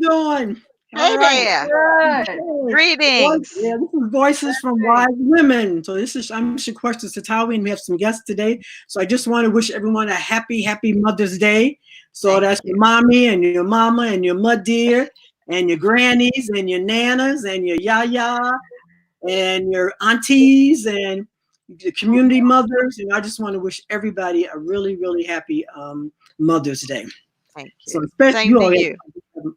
you doing? All Hey right. there. Good. Greetings. Yeah, this is Voices from Wise Women. So I'm Shquestra Satawi, and we have some guests today. So I just want to wish everyone a happy Mother's Day. So Thank that's your you. mommy and your mama and your mud dear and your grannies and your nanas and your yaya and your aunties and the community mothers. And I just want to wish everybody a really happy Mother's Day. Thank So you. especially Same you to all you.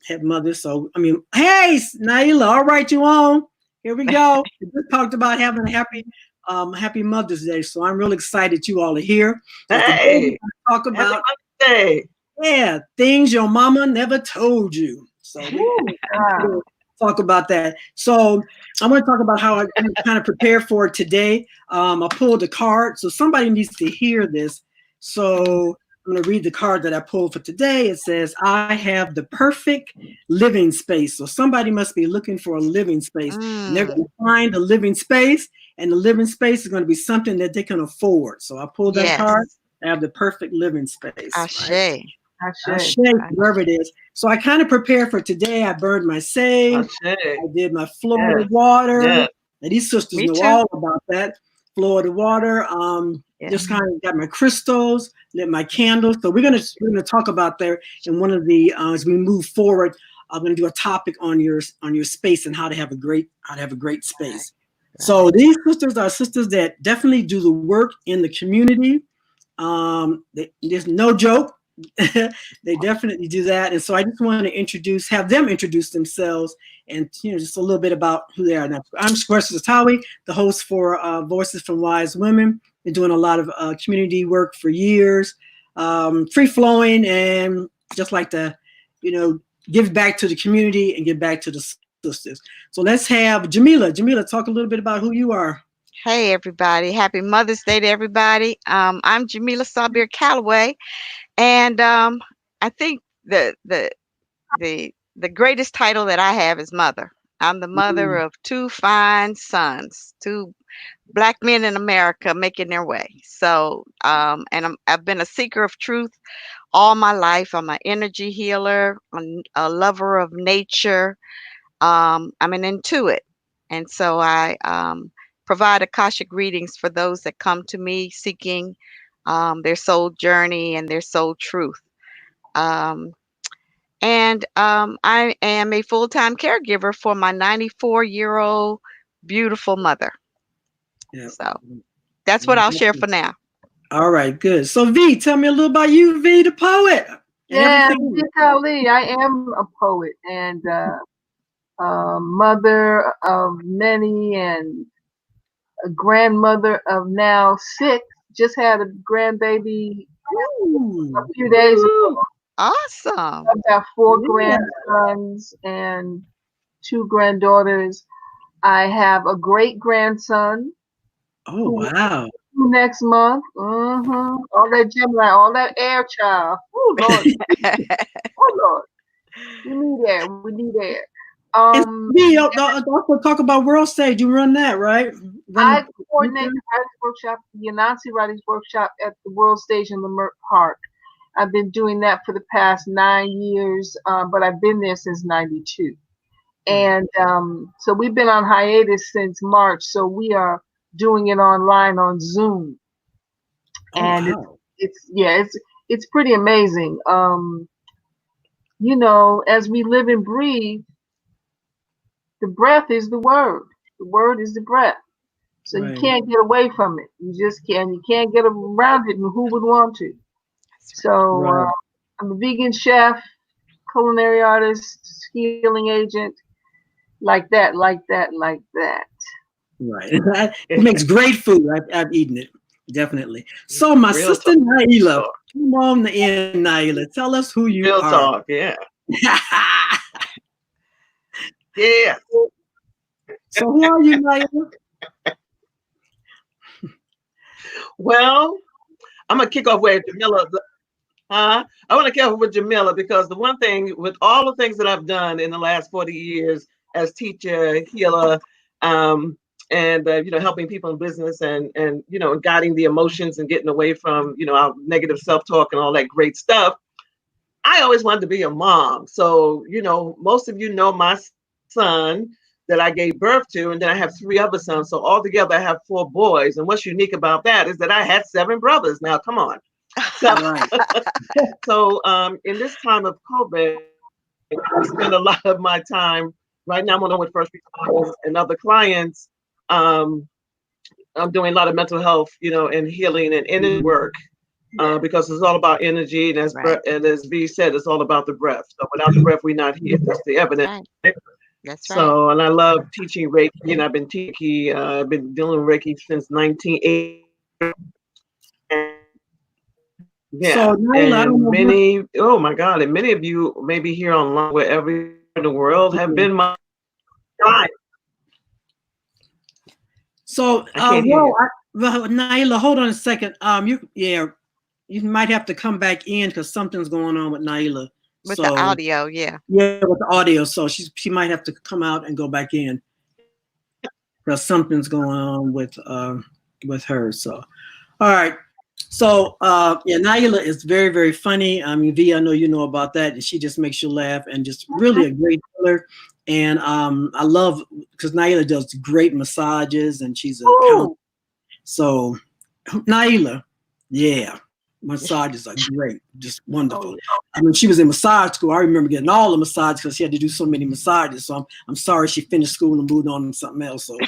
have mothers. So I mean, hey, Naila, all right, you on? Here we go. We just talked about having a happy Mother's Day. So I'm really excited you all are here. So today we're going Hey, to talk happy about Mother's Day. things your mama never told you. So we're Woo, going to talk about that. So I'm going to talk about how I'm kind of prepared for it today. I pulled a card, so somebody needs to hear this. So I'm going to read the card that I pulled for today. It says, I have the perfect living space. So somebody must be looking for a living space, and they're going Mm, to find a living space, and the living space is going to be something that they can afford. So I pulled that card. yes. I have the perfect living space, right? Ashe. I Ashe. shake wherever Ashe. it is. So I kind of prepared for today. I burned my sage. Ashe. I did my Florida Yes. water. Yes. And these sisters Me know too. all about that. Florida water. Yeah. Just kind of got my crystals, lit my candles. So we're gonna talk about there in one of the as we move forward. I'm gonna do a topic on your space and how to have a great Right. space. So Right. these sisters are sisters that definitely do the work in the community. There's no joke. They definitely do that. And so I just want to have them introduce themselves and, just a little bit about who they are. Now, I'm Shquestra Satawi, the host for Voices from Wise Women. Been doing a lot of community work for years, free flowing, and just like to, give back to the community and give back to the sisters. So let's have Jamila. Jamila, talk a little bit about who you are. Hey, everybody. Happy Mother's Day to everybody. I'm Jamila Sabir Calloway, and I think the greatest title that I have is mother. I'm the mother Mm, of two fine sons, two black men in America making their way. So, and I've been a seeker of truth all my life. I'm an energy healer, a lover of nature. I'm an intuit. And so I provide Akashic readings for those that come to me seeking their soul journey and their soul truth. Um, and I am a full time caregiver for my 94-year-old beautiful mother. yeah. So that's what I'll share for now. All right, good. So V, tell me a little about you, V, the poet, and Yes, everything. Miss Ali, I am a poet and mother of many and a grandmother of now six. Just had a grandbaby a Ooh, few days woo, ago. Awesome. I've got four yeah. grandsons and two granddaughters. I have a great grandson Oh, who will wow. be next month. All that Gemini, all that air child. Oh Lord, oh Lord, we need air. We need air. And Um, V, also talk about World Stage. You run that, right? Run I the coordinate the writers workshop, the Anansi Writers Workshop at the World Stage in Leimert Park. I've been doing that for the past 9 years, but I've been there since '92. Right. And so we've been on hiatus since March. So we are doing it online on Zoom, Oh, and wow. it's pretty amazing. As we live and breathe, the breath is the word. The word is the breath. So you Right. can't get away from it. You just can't. You can't get around it, and who would want to? That's So Right. I'm a vegan chef, culinary artist, healing agent, like that, like that, like that. Right. It makes great food. I've eaten it. Definitely. So my Real sister talk. Naila, come on in, Naila. Tell us who you Real are. talk. Yeah. Yeah. So who are you, Naila? Well, I'm gonna kick off with Jamila. I want to kick off with Jamila because the one thing with all the things that I've done in the last 40 years as teacher, healer, um, and helping people in business and guiding the emotions and getting away from our negative self-talk and all that great stuff. I always wanted to be a mom. So, most of you know my son that I gave birth to, and then I have three other sons. So altogether, I have four boys. And what's unique about that is that I had seven brothers. Now, come on. So, Right. in this time of COVID, I spend a lot of my time right now. I'm on with first responders and other clients. Um, I'm doing a lot of mental health, and healing and energy work, because it's all about energy. And Right. and as V said, it's all about the breath. So without the breath, we're not here. That's the That's evidence. right. That's right. So, and I love teaching Reiki, and I've been teaching. I've been dealing with Reiki since 1980. Yeah, So Naila, I don't and know what. many, oh my God, and many of you maybe here online, wherever in the world, have been my client. So, I can't hear you. well, Naila, hold on a second. You might have to come back in because something's going on with Naila. With the So, audio, yeah. yeah, with the audio. So she might have to come out and go back in because something's going on with her. So, all right. So, yeah, Naila is very, very funny. I mean, V, I know you know about that, and she just makes you laugh and just really a great healer. And I love because Naila does great massages and she's a counselor. Ooh, So, Naila, yeah, massages are great, just wonderful. oh, I mean, she was in massage school. I remember getting all the massages because she had to do so many massages. So I'm sorry she finished school and moved on to something else. So,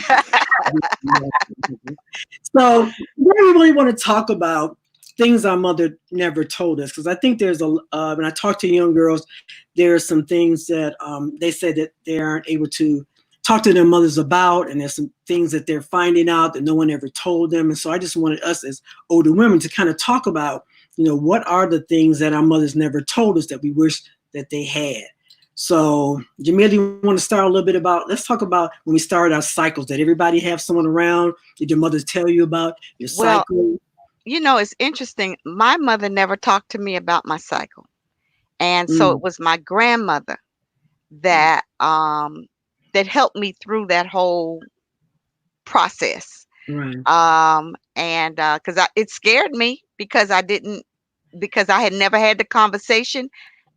so we really want to talk about things our mother never told us because I think there's when I talk to young girls, there are some things that they said that they aren't able to talk to their mothers about, and there's some things that they're finding out that no one ever told them. And so I just wanted us as older women to kind of talk about, what are the things that our mothers never told us that we wish that they had. So, Jamila, you want to start a little bit about, let's talk about when we started our cycles. Did everybody have someone around? Did your mothers tell you about your Well, cycle? it's interesting. My mother never talked to me about my cycle. And so Mm, it was my grandmother that helped me through that whole process. right. And because it scared me because because I had never had the conversation,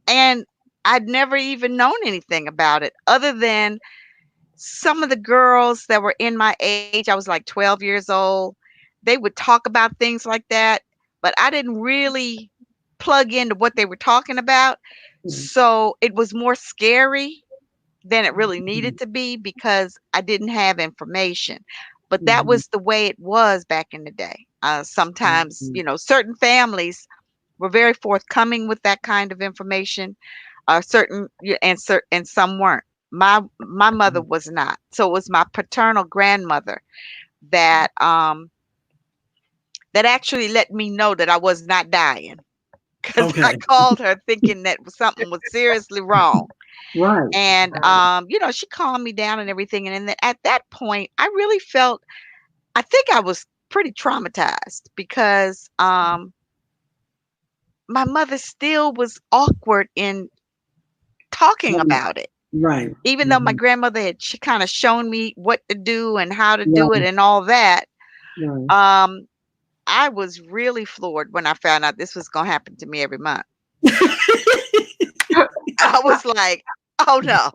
and I'd never even known anything about it other than some of the girls that were in my age. I was like 12 years old. They would talk about things like that, but I didn't really plug into what they were talking about. Mm, So it was more scary than it really needed to be because I didn't have information. But that mhm, was the way it was back in the day. Sometimes, mhm, certain families were very forthcoming with that kind of information. And some weren't. My mother mhm. was not. So it was my paternal grandmother that that actually let me know that I was not dying because I Okay. called her thinking that something was seriously wrong. Right. And she calmed me down and everything. And then at that point, I really felt, I think I was pretty traumatized because my mother still was awkward in talking Right. about it. Right. Even though my Mhm, grandmother had kind of shown me what to do and how to do it right. and all that, Right. um, I was really floored when I found out this was going to happen to me every month. I was like, "Oh, no."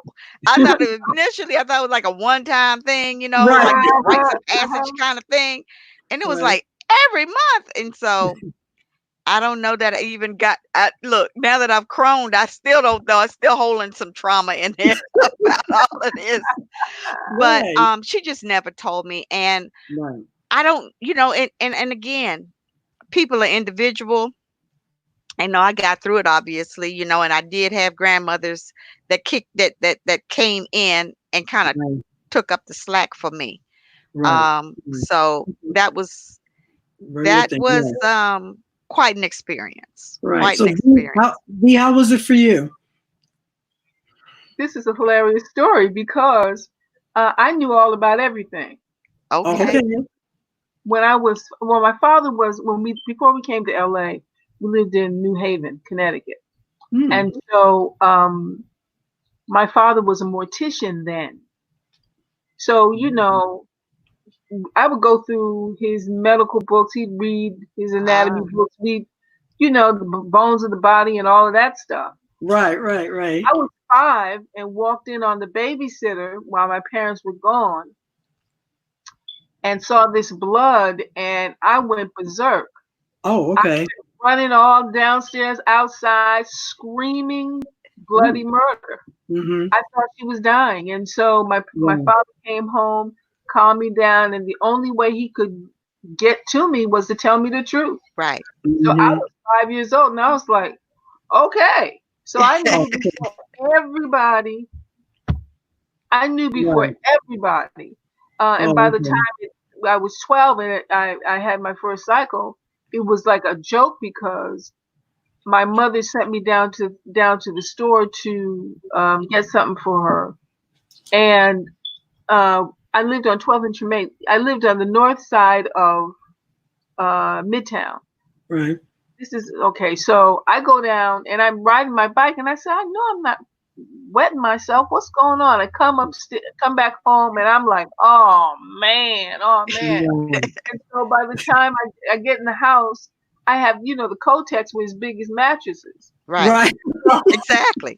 Initially, I thought it was like a one-time thing, Right. like a rites of passage kind of thing, and it was Right. like every month, and so I don't know that I even look, now that I've croned, I still don't know. I'm still holding some trauma in there about all of this, but, Right. she just never told me, and Right. I don't and again, people are individual. I know I got through it obviously, and I did have grandmothers that kicked that came in and kinda Right. took up the slack for me. Right. Right. So Very good that thing. was, Yeah. quite an experience, Right. quite an So, experience. How was it for you? This is a hilarious story because I knew all about everything. Oh, Okay. okay. When my father was, before we came to LA, we lived in New Haven, Connecticut. Hmm. And so my father was a mortician then. So, I would go through his medical books. He'd read his anatomy Ah, books, read, the bones of the body and all of that stuff. Right, right, right. I was 5 and walked in on the babysitter while my parents were gone and saw this blood, and I went berserk. Oh, I okay. went running all downstairs, outside, screaming bloody Ooh. murder. Mm-hmm. I thought she was dying, and so my Right. father came home, calmed me down, and the only way he could get to me was to tell me the truth. Right. So I Mm-hmm. was 5 years old, and I was like, okay. So I knew Okay. before everybody. I knew before Right. everybody. And by Oh, the okay. time I was 12 and I had my first cycle, it was like a joke because my mother sent me down to the store to get something for her, and I lived on 12th and Tremaine. I lived on the north side of Midtown. Right. This is okay. So I go down and I'm riding my bike, and I said, I know I'm not wetting myself. What's going on? I come back home, and I'm like, oh man, oh man. Right. And so by the time I get in the house, I have, the Kotex were as big as mattresses. Right. Right. Exactly.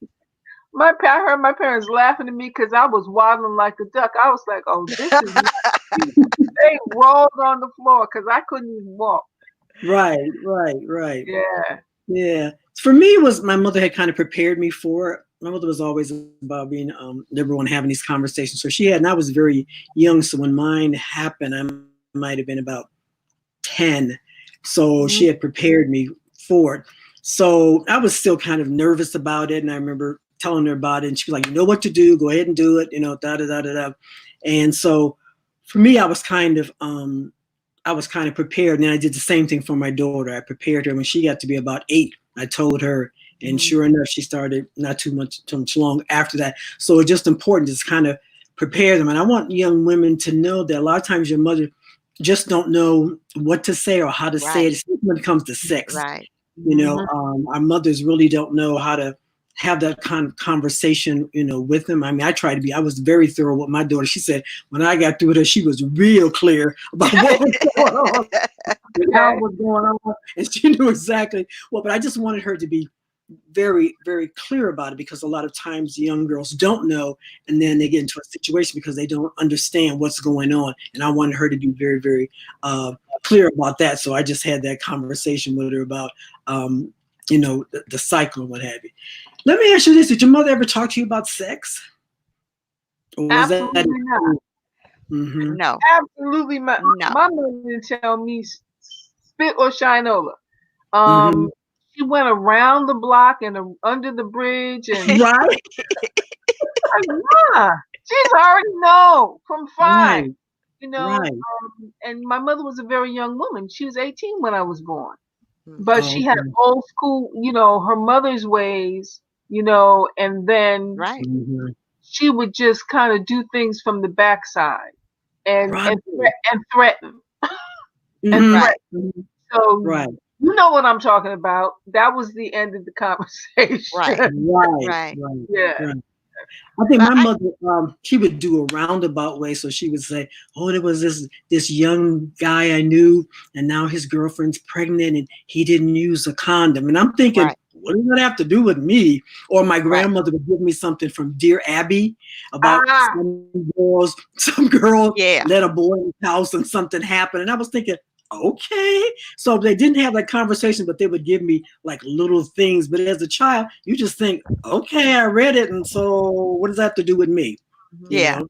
I heard my parents laughing at me because I was waddling like a duck. I was like, oh, this is not cute. They rolled on the floor because I couldn't even walk. Right. Right. Right. Yeah. Yeah. For me, it was my mother had kind of prepared me for it. My mother was always about being liberal and having these conversations. So she had, and I was very young. So when mine happened, I might have been about 10. So she Mhm. had prepared me for it. So I was still kind of nervous about it. And I remember telling her about it. And she was like, you know what to do. Go ahead and do it. Da da da da da. And so for me, I was kind of prepared. And then I did the same thing for my daughter. I prepared her when she got to be about 8. I told her, and Mhm. sure enough, she started not too much long after that. So it's just important to kind of prepare them. And I want young women to know that a lot of times your mother just don't know what to say or how to say it, Right. especially when it comes to sex. Right. Mhm. Our mothers really don't know how to have that kind of conversation, with them. I mean, I was very thorough with my daughter. She said when I got through with her, she was real clear about what was going on and how Okay. it was going on. And she knew exactly what, but I just wanted her to be very, very clear about it because a lot of times young girls don't know and then they get into a situation because they don't understand what's going on. And I wanted her to be very, very clear about that. So I just had that conversation with her about, the cycle and what have you. Let me ask you this. Did your mother ever talk to you about sex? Or was that? Absolutely not. Mm-hmm. No. Absolutely, No. my mother didn't tell me spit or shine over. Mm-hmm. Um, she went around the block and under the bridge, and Right, yeah, she's already know from 5. right, You know, right. and my mother was a very young woman. She was 18 when I was born, Mm. but Oh, she had okay. old school, her mother's ways, and then Right. Mm-hmm. she would just kind of do things from the backside and Right. Right. threaten and Mm-hmm. Right. threaten. So Right. you know what I'm talking about. That was the end of the Right. conversation. Right, Right. right, Yeah. right. I think But my I mother, she would do a roundabout way. So she would say, "Oh, there was this young guy I knew, and now his girlfriend's pregnant, and he didn't use a condom." And I'm thinking, right. what does that have to do with me? Or my Right. grandmother would give me something from Dear Abby about Ah, some girl Yeah. let a boy in his house and something happened, and I was thinking, okay. So they didn't have that conversation, but they would give me like little things. But as a child, you just think, okay, I read it, and so what does that have to do with me? You Yeah. know?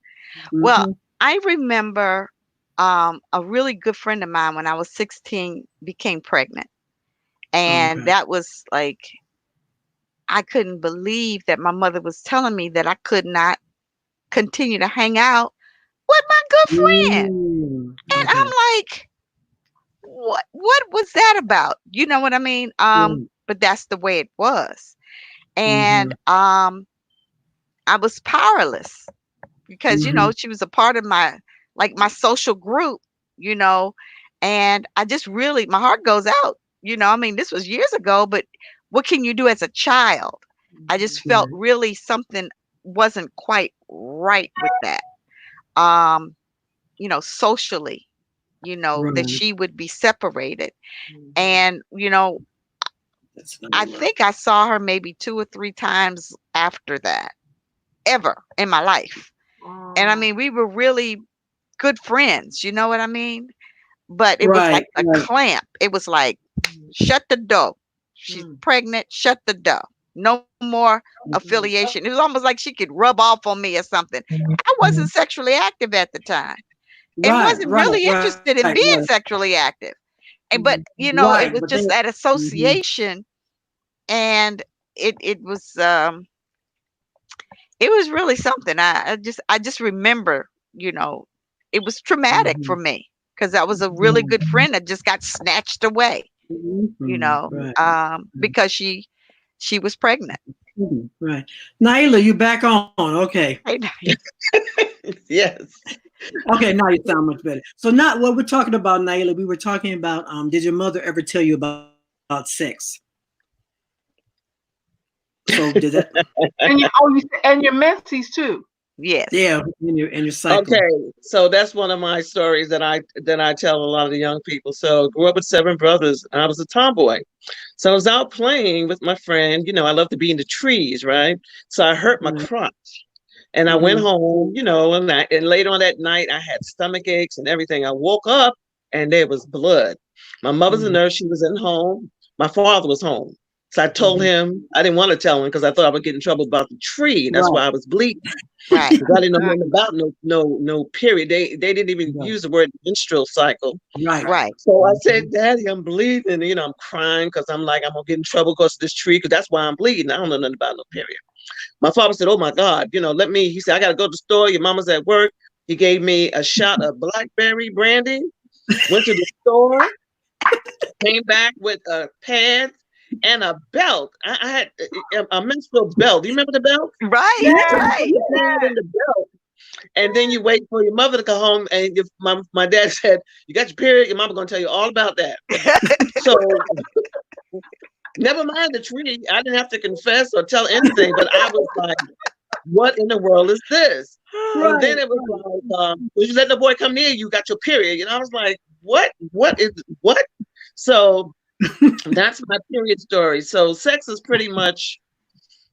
Well, Mm-hmm. I remember a really good friend of mine when I was 16 became pregnant. And Okay. that was like I couldn't believe that my mother was telling me that I could not continue to hang out with my good friend. And Okay. I'm like, what was that about? You know what I mean? Right. But that's the way it was. And Mm-hmm. I was powerless because Mm-hmm. she was a part of my social group, you know, and I just really my heart goes out, I mean, this was years ago, but what can you do as a child? I just felt Right. really something wasn't quite right with that. Um, socially, that Right. she would be separated. mhm. And, That's I phenomenal. think I saw her maybe 2 or 3 times after that, ever in my life. And I Mm. mean, we were really good friends, you know what I mean? But it was like Right, a right. clamp. It was like, shut the door. She's Mm. pregnant, shut the door. No more Mhm. affiliation. It was almost like she could rub off on me or something. I wasn't sexually active at the time and Right, wasn't right, really right, interested in right. being sexually active. And but you know, it Right, was but just then, that mhm, association, and it was really something. I just remember, you know, it was traumatic for mhm, me because that was a really right, good friend that just got snatched away, you mhm, know, right, because she was pregnant. right. Naila, you back on. Okay. Right? Yes. Okay, now you sound much better. So not what we're talking about, Naila, we were talking about did your mother ever tell you about sex? So did that And and your menses too. Yes. yeah, in your cycle. Okay, so that's one of my stories that I tell a lot of the young people. So grew up with 7 brothers, and I was a tomboy. So I was out playing with my friend. I love to be in the trees, right? So I hurt my Right. crotch, and I went Mm-hmm. home. And later on that night, I had stomach aches and everything. I woke up, and there was blood. My mother's a Mm-hmm. nurse; she was in home. My father was home. So I told Mm-hmm. him I didn't want to tell him because I thought I would get in trouble about the tree. That's Right. why I was bleeding. Right. 'Cause I didn't know nothing about no period. They didn't even Right. use the word menstrual cycle. Right. Right. Right. So I Mm-hmm. said, Daddy, I'm bleeding. I'm crying because I'm like, I'm gonna get in trouble because of this tree, because that's why I'm bleeding. I don't know nothing about no period. My father said, oh my God, he said, I gotta go to the store. Your mama's at work. He gave me a shot of blackberry brandy, went to the store, came back with a pad and a belt. I had a menstrual belt. Do you remember the belt? Right. That's Yes. So you put right. the pad in the belt, and then you wait for your mother to come home. And my dad said, you got your period, your mama gonna tell you all about that. So never mind the tree. I didn't have to confess or tell anything, but I was like, what in the world is this? And Right. then it was like, well, you let the boy come near you, got your period. I was like, what? So that's my period story. So sex is pretty much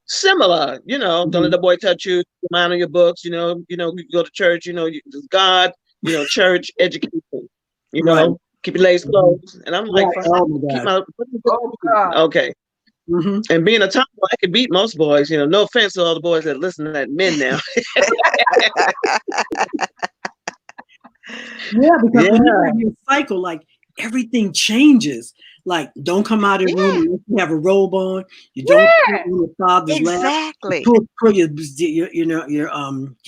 similar. Don't let Mhm. the boy touch you, mind on your books. We go to church. God. Church education. Right. Keep your legs Mhm. closed. And I'm like, Right. for how Oh to my keep God. my Oh God. okay. Mm-hmm. And being a tomboy, I can beat most boys. No offense to all the boys that listen to that men now. Yeah, because when you Yeah. have your cycle, like everything changes. Like, don't come out of the room Yeah. unless you have a robe on. You don't sit Yeah. in your father's lap. You Exactly. pull your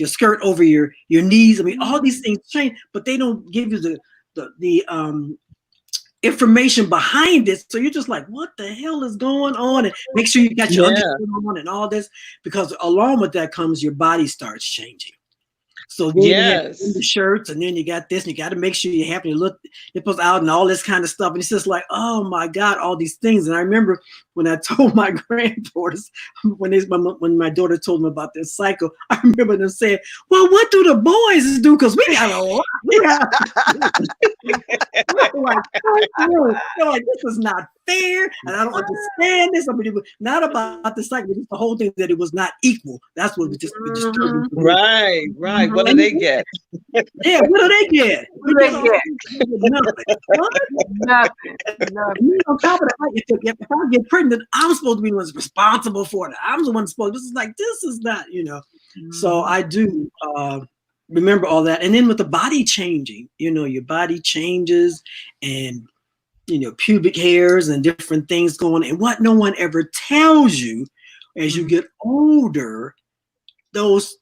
skirt over your knees. I mean, all these Mhm. things change, but they don't give you the information behind it. So you're just like, what the hell is going on? And make sure you got your Yeah. underwear on and all this, because along with that comes your body starts changing. So then you have the Yes. shirts, and then you got this, and you got to make sure you have your nipples out and all this kind of stuff. And it's just like, oh my God, all these things. And I remember when I told my granddaughters, when my daughter told them about this cycle, I remember them saying, well, what do the boys do? Because we got a lot. We have like, they're like, this is not fair, and I don't understand this. I mean, it was not about the cycle, just the whole thing that it was not equal. That's what was just disturbing Mhm. to me. Right. Right. What do And they get? yeah, what do they get? What We do they get all get? they get nothing. What? Nothing. And then Nothing. on top of that, if I get pregnant, I'm supposed to be the one responsible for it. I'm the one supposed. This is like, this is not. So Mhm. I do remember all that, and then with the body changing, your body changes, and pubic hairs and different things going, and what no one ever tells you as you Mhm. get older, those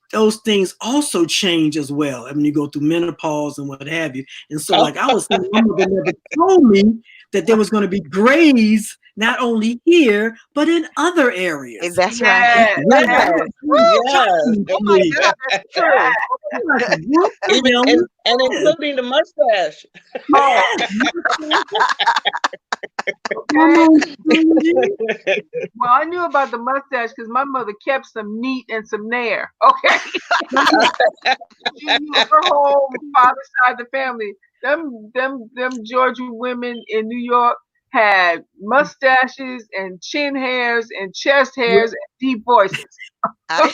things also change as well. I mean, you go through menopause and what have you. And so, Oh, like I was saying, my mother never told me that there was going to be grays not only here but in other areas. That's right. And Yes. that yes. was Woo! Yes. shocking Oh to my me. God, that's true. I'm like, what the Even hell and is this? including the mustache. Oh, Yes, okay. hormones changing. Well, I knew about the mustache because my mother kept some meat and some nair. Okay. She knew her whole father's side of the family. Them Georgia women in New York had mustaches and chin hairs and chest hairs and deep voices. I,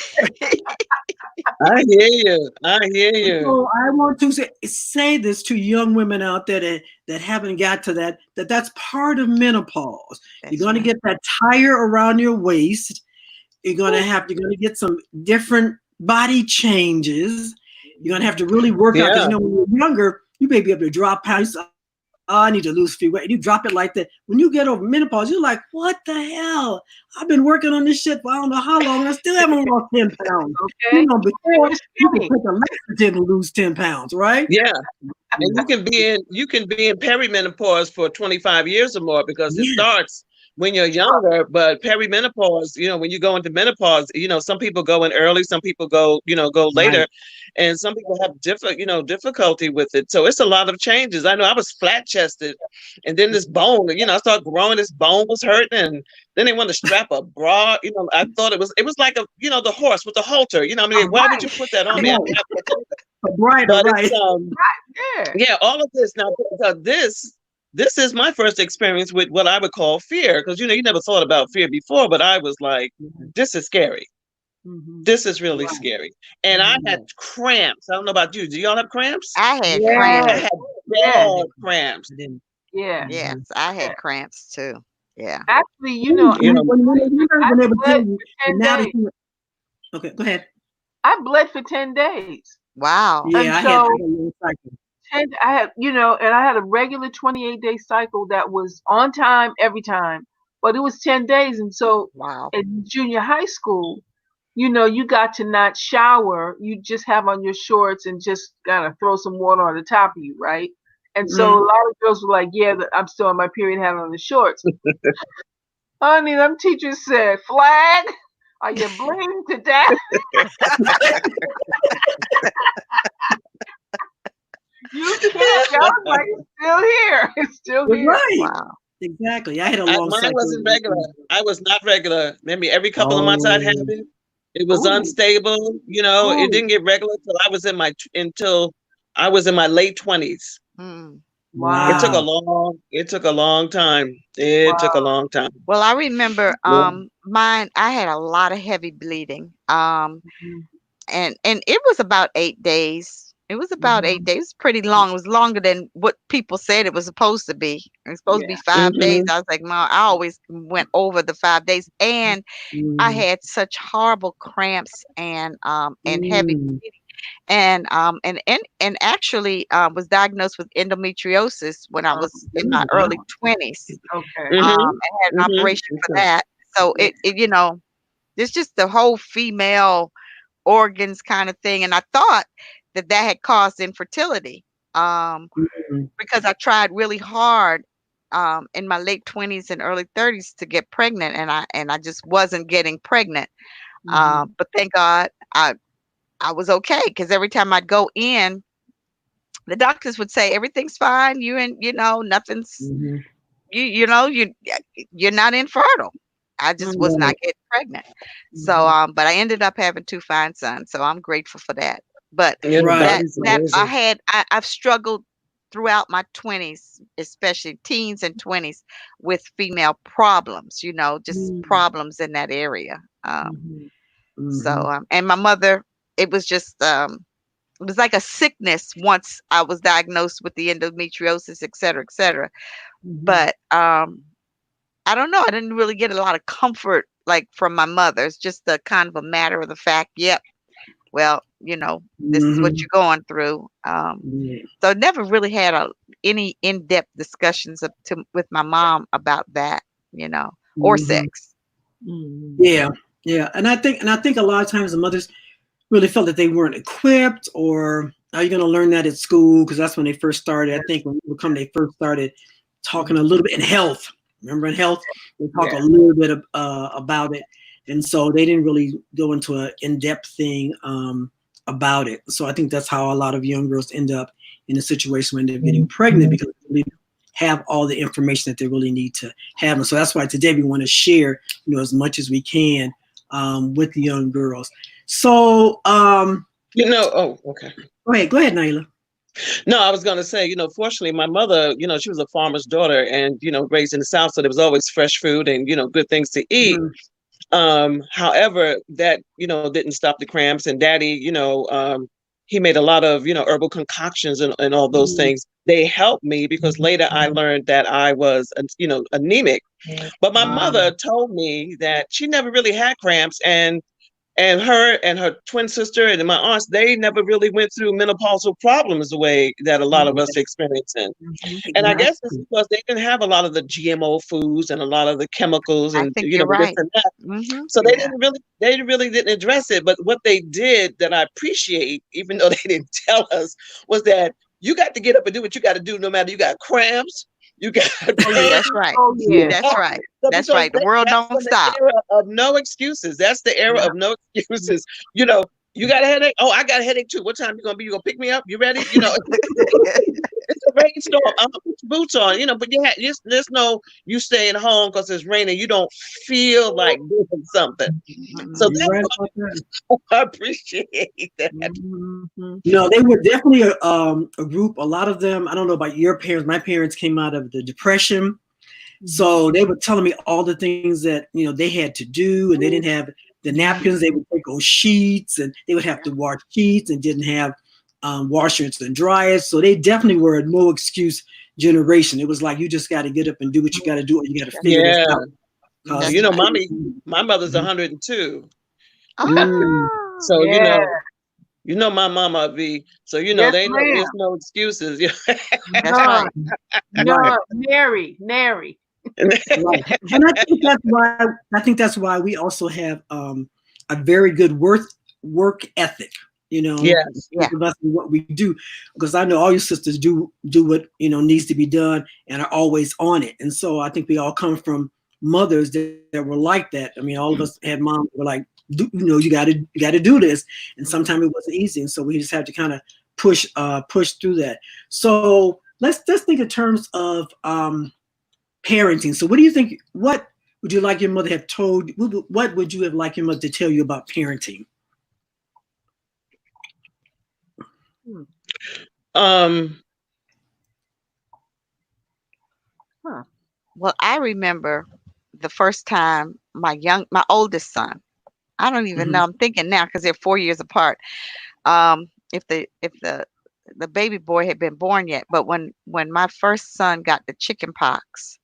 I hear you. I hear you. So I want to say this to young women out there that haven't got to that's part of menopause. You're that's going to right. get that tire around your waist. You're going to get some different body changes. You're going to have to really work out because Yeah. when you're younger, you may be able to drop pounds. Oh, I need to lose feet weight. And you drop it like that. When you get over menopause, you're like, what the hell? I've been working on this shit for I don't know how long. And I still haven't lost 10 pounds. Okay. Before you can take a laxative and lose 10 pounds, right? Yeah. And you can be in perimenopause for 25 years or more because it starts when you're younger, but perimenopause, when you go into menopause, some people go in early, some people go later, Right. and some people have difficulty with it. So it's a lot of changes. I know I was flat chested, and then this bone, I started growing, this bone was hurting, and then they wanted to strap a bra. I thought it was like the horse with the halter. Why would you put that on me? Right, But right. it's Yeah. all of this now, because this is my first experience with what I would call fear, because you never thought about fear before, but I was like, this is scary. Mhm. This is really scary. And I had cramps. I don't know about you. Do y'all have cramps? I had I cramps. had bad cramps. Yeah. Yes, I had cramps too. Yeah. Actually, You know, I been able to tell bled you, for 10 and now that days. okay, go ahead. I bled for 10 days. Wow. Yeah, I had a little cycle. And I had a regular 28-day cycle that was on time every time, but it was 10 days. And so Wow. in junior high school, you got to not shower. You just have on your shorts and just gotta throw some water on the top of you, right? And so a lot of girls were like, yeah, I'm still on my period, had on the shorts. Honey, them teachers said, flag, are you bleeding to death? You kidding? I was like, it's still here. It's still here. Right. Wow. Exactly. I had a long mine cycle. wasn't regular. I was not regular. Maybe every couple of months I'd have it. It was unstable. It didn't get regular until I was in my late 20s. Mm. Wow. It took a long time. It took a long time. Well, I remember Yeah. mine, I had a lot of heavy bleeding. And it was about 8 days. It was about 8 days. It was pretty long. It was longer than what people said it was supposed to be. It was supposed to be 5 days. I was like, Mom, I always went over the 5 days. And I had such horrible cramps and heavy bleeding. And actually was diagnosed with endometriosis when I was in my early 20s. Okay. I had an operation for that. So it it's just the whole female organs kind of thing. And I thought that had caused infertility because I tried really hard in my late 20s and early 30s to get pregnant, and I just wasn't getting pregnant. But thank God I was okay, because every time I'd go in, the doctors would say everything's fine. Nothing's you're not infertile. I just was not getting pregnant. So but I ended up having 2 fine sons, so I'm grateful for that. But I've struggled throughout my 20s, especially teens and 20s, with female problems, just problems in that area. So and my mother, it was just it was like a sickness once I was diagnosed with the endometriosis, et cetera, et cetera. But I don't know. I didn't really get a lot of comfort like from my mother. It's just a kind of a matter of the fact, yep, well, this is what you're going through. So I never really had any in-depth discussions with my mom about that, or sex. Yeah. And I think a lot of times the mothers really felt that they weren't equipped, or are you going to learn that at school? Because that's when they first started. I think when they first started talking a little bit in health. Remember in health, they talk a little bit about it. And so they didn't really go into an in-depth thing about it. So I think that's how a lot of young girls end up in a situation when they're getting pregnant, because they have all the information that they really need to have. And so that's why today we want to share, as much as we can with the young girls. So, oh, okay. Go ahead, Naila. No, I was going to say, fortunately, my mother, she was a farmer's daughter and, raised in the South. So there was always fresh food and, good things to eat. Mhm. However, that, didn't stop the cramps. And daddy, he made a lot of, herbal concoctions and all those Mhm. things. They helped me because later I learned that I was, anemic. But my mother told me that she never really had cramps, and her and her twin sister and my aunts, they never really went through menopausal problems the way that a lot of us experiencing. Mhm. And I guess it's Exactly. because they didn't have a lot of the GMO foods and a lot of the chemicals I and think you're this right. and that. Mm-hmm. So Yeah. they really didn't address it. But what they did that I appreciate, even though they didn't tell us, was that you got to get up and do what you got to do, no matter you got cramps, you got Oh pain. yeah. That's right. Oh Yeah. yeah. That's Oh right. So That's because right. The world that's don't when the stop. era of no excuses. That's the era yeah. of no excuses. You know, you got a headache? Oh, I got a headache too. What time you gonna be? You gonna pick me up? You ready? It's a rainstorm. I'm gonna put your boots on. But there's no you staying home because it's raining. You don't feel like doing something. So Mm-mm. You're right about that. I appreciate that. Mhm. No, they were definitely a group. A lot of them, I don't know about your parents. My parents came out of the Depression. So they were telling me all the things that they had to do, and they didn't have the napkins. They would take those sheets, and they would have to wash sheets, and didn't have washers and dryers. So they definitely were a no excuse generation. It was like you just got to get up and do what you got to do, or you got to That's figure right. this Yeah. out. So, Because That's right. mommy, my mother's 102. Mm, Oh, So, Yeah. my mama be, so, Yes, there's ma'am. no excuses. that's None. right. right, None. Nary. right. And I think that's why we also have a very good work ethic. Yes. Yeah. Of us and what we do, because I know all your sisters do what needs to be done and are always on it. And so I think we all come from mothers that were like that. I mean, all of us had moms that were like, you got to do this, and sometimes it wasn't easy, and so we just had to kind of push through that. So let's think in terms of parenting. So what do you think? What would you like your mother have told? What would you have liked your mother to tell you about parenting? Um, Huh. Well, I remember the first time my oldest son. I don't even Mhm. know. I'm thinking now because they're 4 years apart. If the baby boy had been born yet, but when my first son got the chicken pox,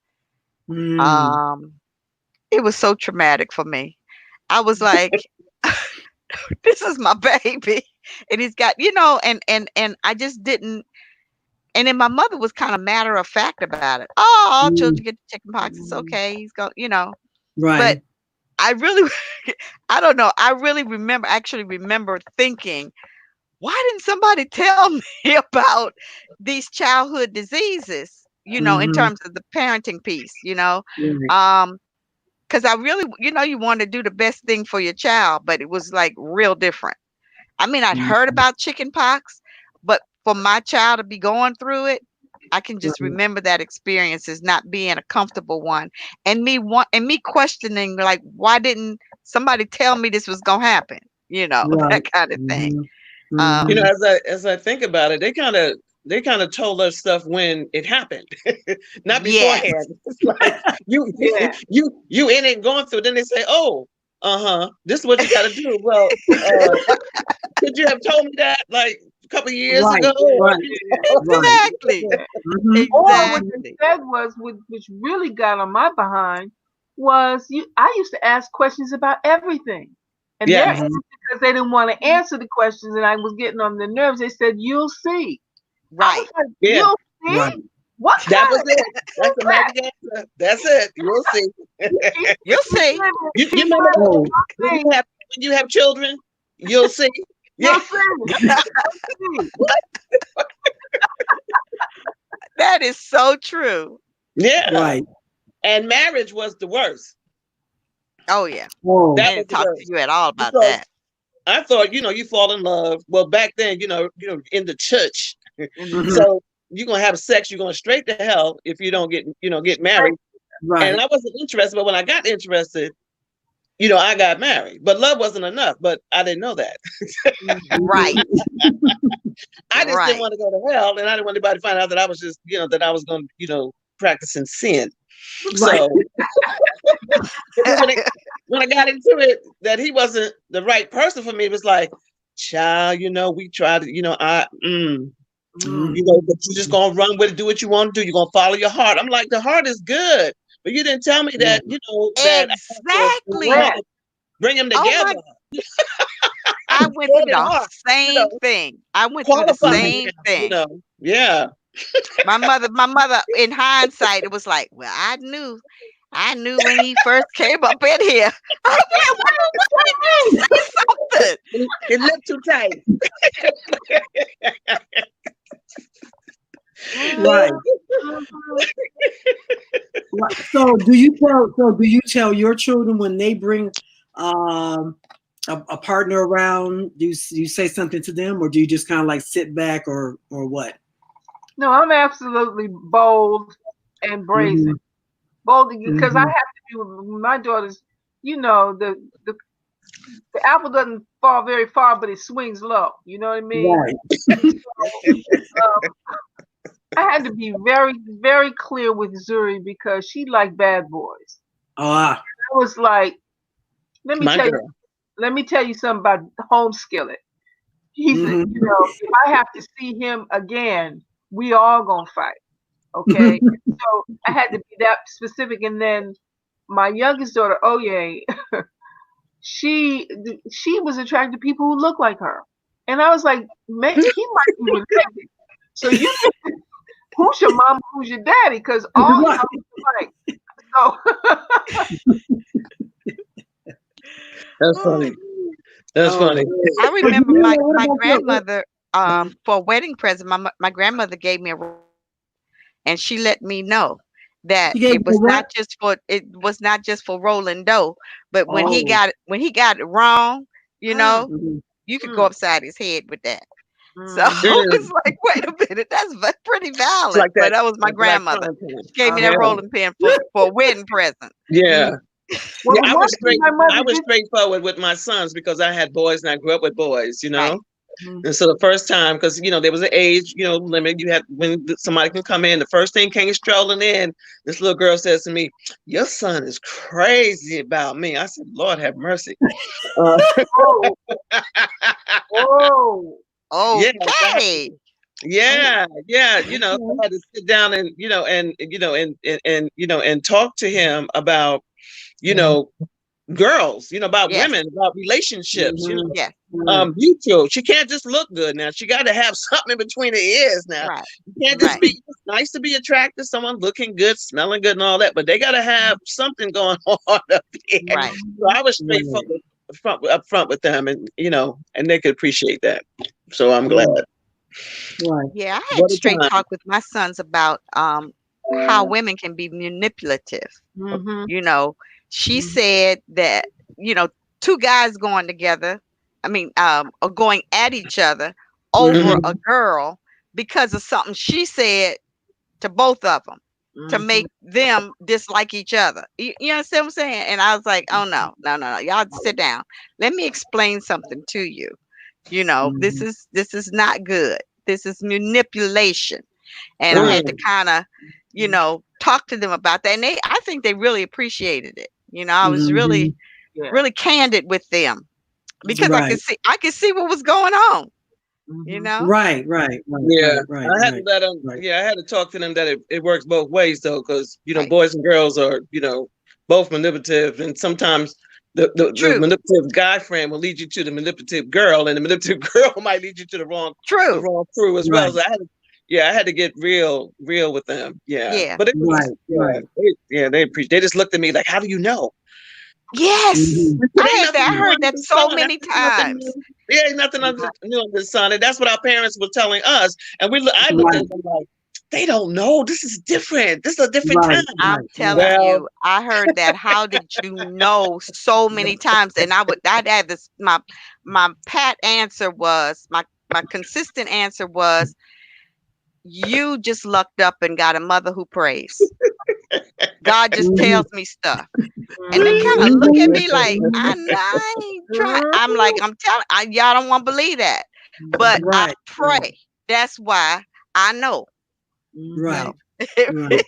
Mm. um, it was so traumatic for me. I was like, this is my baby, and he's got and I just didn't. And then my mother was kind of matter of fact about it. Oh, all children Mm. get chicken pox. It's okay. He's going. But Right. I really, I don't know. I actually remember thinking, why didn't somebody tell me about these childhood diseases, in Hmm. terms of the parenting piece, Right. um, because I really, you want to do the best thing for your child, but it was like real different. I mean, I'd heard about chicken pox, but for my child to be going through it, I can just Right. remember that experience as not being a comfortable one, and me questioning like, why didn't somebody tell me this was gonna happen? Right. That kind of thing. Hmm. Um, Hmm. as I think about it, they kind of told us stuff when it happened, not yes, beforehand. It's like you Yeah. you in it going through. Then they say, "Oh, this is what you got to do." Well, could you have told me that like a couple of years Right. ago? Or, Right. Right. exactly, Yeah. Hmm. Or what they exactly. said was, which really got on my behind, was I used to ask questions about everything. And their yes, Hmm. answer, because they didn't want to answer the questions and I was getting on their nerves, they said, "You'll see." I was Right. like, yeah, "You'll Right. see? What that kind was of it. answer That's is the that?" magic answer. That's it. You'll see. You'll Keep see. living, You keep remember that Oh, when living, you have children, you'll see. Yeah, you'll see. You'll see. That is so true. yeah. right. And marriage was the worst. Oh yeah. Oh, They That was didn't the talk to worst you at all about because that. I thought, you fall in love. Well, back then, in the church. Hmm. hmm. So you're gonna have sex. You're going straight to hell if you don't get married. And Right. I wasn't interested, but when I got interested, I got married. But love wasn't enough. But I didn't know that. Right. I just didn't Right. want to go to hell, and I didn't want anybody to find out that I was just, that I was going to, practicing sin. Right. So but then when I got into it, that he wasn't the right person for me, it was like, child, we tried to, Mm. but you just gonna run with it, do what you want to do. You're gonna follow your heart. I'm like, the heart is good, but you didn't tell me that, that I have to Exactly. bring them Oh together. my, I went More through than the heart, same thing. I went through the qualify same him, thing. Yeah. My mother, in hindsight, it was like, well, I knew when he first came up in here. I was like, what did I do? Say something. It looked too tight. Right. So do you tell your children when they bring a partner around, do you say something to them, or do you just kind of like sit back, or what? No, I'm absolutely bold and brazen. Mm-hmm. Bold because I Mm-hmm. have to be with my daughters. The apple doesn't fall very far, but it swings low. You know what I mean? Right. Um, I had to be very, very clear with Zuri because she liked bad boys. Ah. I was like, let me My tell you, girl. let me tell you something about home skillet. He said, Mm-hmm. if I have to see him again, we all gonna fight. Okay. So I had to be that specific. And then my youngest daughter, Oye, she was attracted to people who look like her. And I was like, man, he might be related. So who's your mom, who's your daddy? Because all y'all look like. So That's funny. That's Oh, funny. I so remember Jamila, what my about grandmother, for a wedding present, my grandmother gave me a and she let me know that she gave you what? it was not just for rolling dough, but Oh. when he got it wrong, you mm, know, Mhm. you could go mm, upside his head with that. So mm-hmm. it's like, wait a minute, that's pretty It's valid. like But that, that was my that black grandmother. frying pan. She gave me that Yeah. Uh-huh. rolling pin for a wedding present. Yeah. Mm. Well, Yeah, the I one was thing straight. my I mother was did. straightforward with my sons because I had boys and I grew up with boys. Right. Mm, And so the first time, because there was an age, limit. You had when somebody can come in. The first thing came strolling in. This little girl says to me, "Your son is crazy about me." I said, "Lord have mercy." Uh, oh, oh. yeah, I had Okay. to- yeah, yeah. Okay. I had to sit down and and talk to him about you know girls, about Yes. women, about relationships, Mhm. Yes. Right. mutual. She can't just look good now. She got to have something in between the ears now. Right. You can't just Right. be it's nice to be attracted to someone looking good, smelling good, and all that, but they got to have something going on up there. Right. So I was Right. straightforward up front with them, and and they could appreciate that. So I'm glad. Right. Right. Yeah, I had What a straight time. talk with my sons about how women can be manipulative. Mm-hmm. You know, she Mm-hmm. said that, you know, two guys going together, I mean, or going at each other over Mhm. Mhm. a girl because of something she said to both of them to Mm-hmm. make them dislike each other. You understand what I'm saying? And I was like, oh no, no, no, no. Y'all sit down. Let me explain something to you. Mhm. This is not good. This is manipulation. And I Right. had to Mm. kind of, talk to them about that. And I think they really appreciated it. I was really, Mhm. Yeah. really candid with them because Right. I could see what was going on, you Mm-hmm. know? Right. Right. Right. Yeah, Right. Right. I had to Right. let them. Right. Yeah, I had to talk to them that it works both ways though, because Right. boys and girls are both manipulative, and sometimes the True. manipulative guy friend will lead you to the manipulative girl, and the manipulative girl might lead you to the True. wrong crew as well. Right. So I had to get real with them. Yeah, Yeah. but it was Right. Right. they appreciate. They just looked at me like, "How do you know?" Yes. Mhm. It ain't nothing I new heard under that the so sun. many That's nothing times. new. There ain't nothing new under the sun, and that's what our parents were telling us. And I looked Right. at them like, they don't know. This is different. This is a different Right. time. I'm Right. Right. telling Well, you, I heard that. How did you know so many times? And I'd had this, my pat answer was, my consistent answer was, you just lucked up and got a mother who prays. God just Mhm. tells me stuff. And they kind of look at Mhm. me like, Mhm. I ain't trying. Mm-hmm. I'm like, I'm telling, y'all don't want to believe that. but I Right. pray. That's why I know. Right. So Right.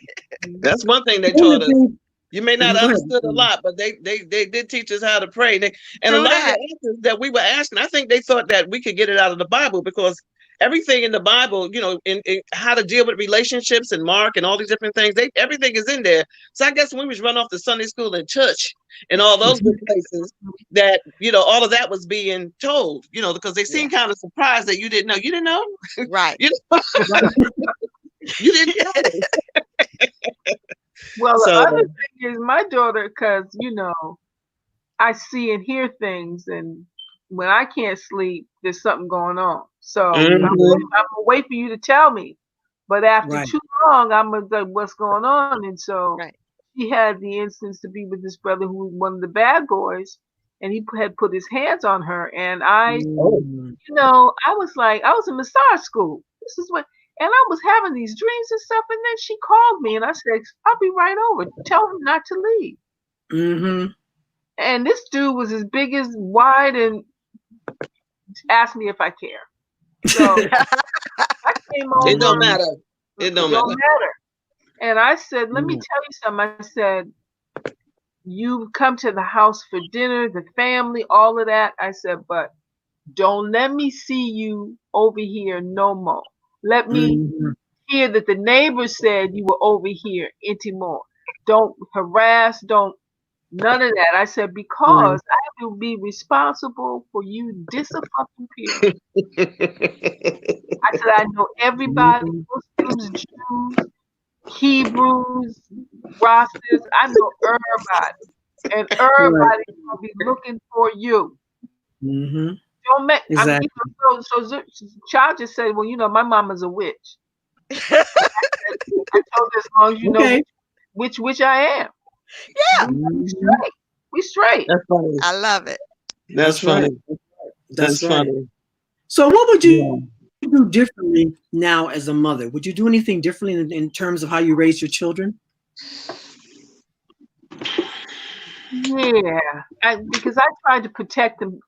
That's one thing they One of taught the us. things, You may not go understood a ahead. lot, but they did teach us how to pray. And a true lot of the that. answers that we were asking, I think they thought that we could get it out of the Bible because everything in the Bible, in how to deal with relationships and Mark and all these different things, everything is in there. So I guess when we was run off to Sunday school and church and all those good places, that all of that was being told, because they Yeah. seemed kind of surprised that you didn't know. You didn't know? Right. you, you didn't know. Well, the So other thing is my daughter, because I see and hear things, and when I can't sleep, there's something going on. So I'm mhm. gonna wait for you to tell me. But after Right. too long, I'm gonna say what's going on, and so Right. she had the instance to be with this brother who was one of the bad boys, and he had put his hands on her, and Oh. I was like, I was in massage school. This is what, and I was having these dreams and stuff, and then she called me, and I said, I'll be right over. Tell him not to leave. Mm-hmm. And this dude was as big as wide and asked me if I care. So I came It over. don't matter. It It don't don't matter. matter. And I said, let me Mm-hmm. tell you something. I said, you come to the house for dinner, the family, all of that. I said, but don't let me see you over here no more. Let me Mm-hmm. hear that the neighbors said you were over here anymore. Don't harass, don't none of that. I said, Right. because I will be responsible for you disappearing. I said, I know everybody, Mm-hmm. Muslims, Jews, Hebrews, Rastas. I know everybody. And Right. everybody's going to be looking for you. Mm-hmm. Don't make, Exactly. Child just said, well, my mama's a witch. I told her, as long as you know Okay. which I am. Yeah. We Mm-hmm. straight. We straight. That's funny. I love it. That's That's right. funny. That's That's right. funny. So, what would you Yeah. do differently now as a mother? Would you do anything differently in terms of how you raise your children? Yeah. Because I tried to protect them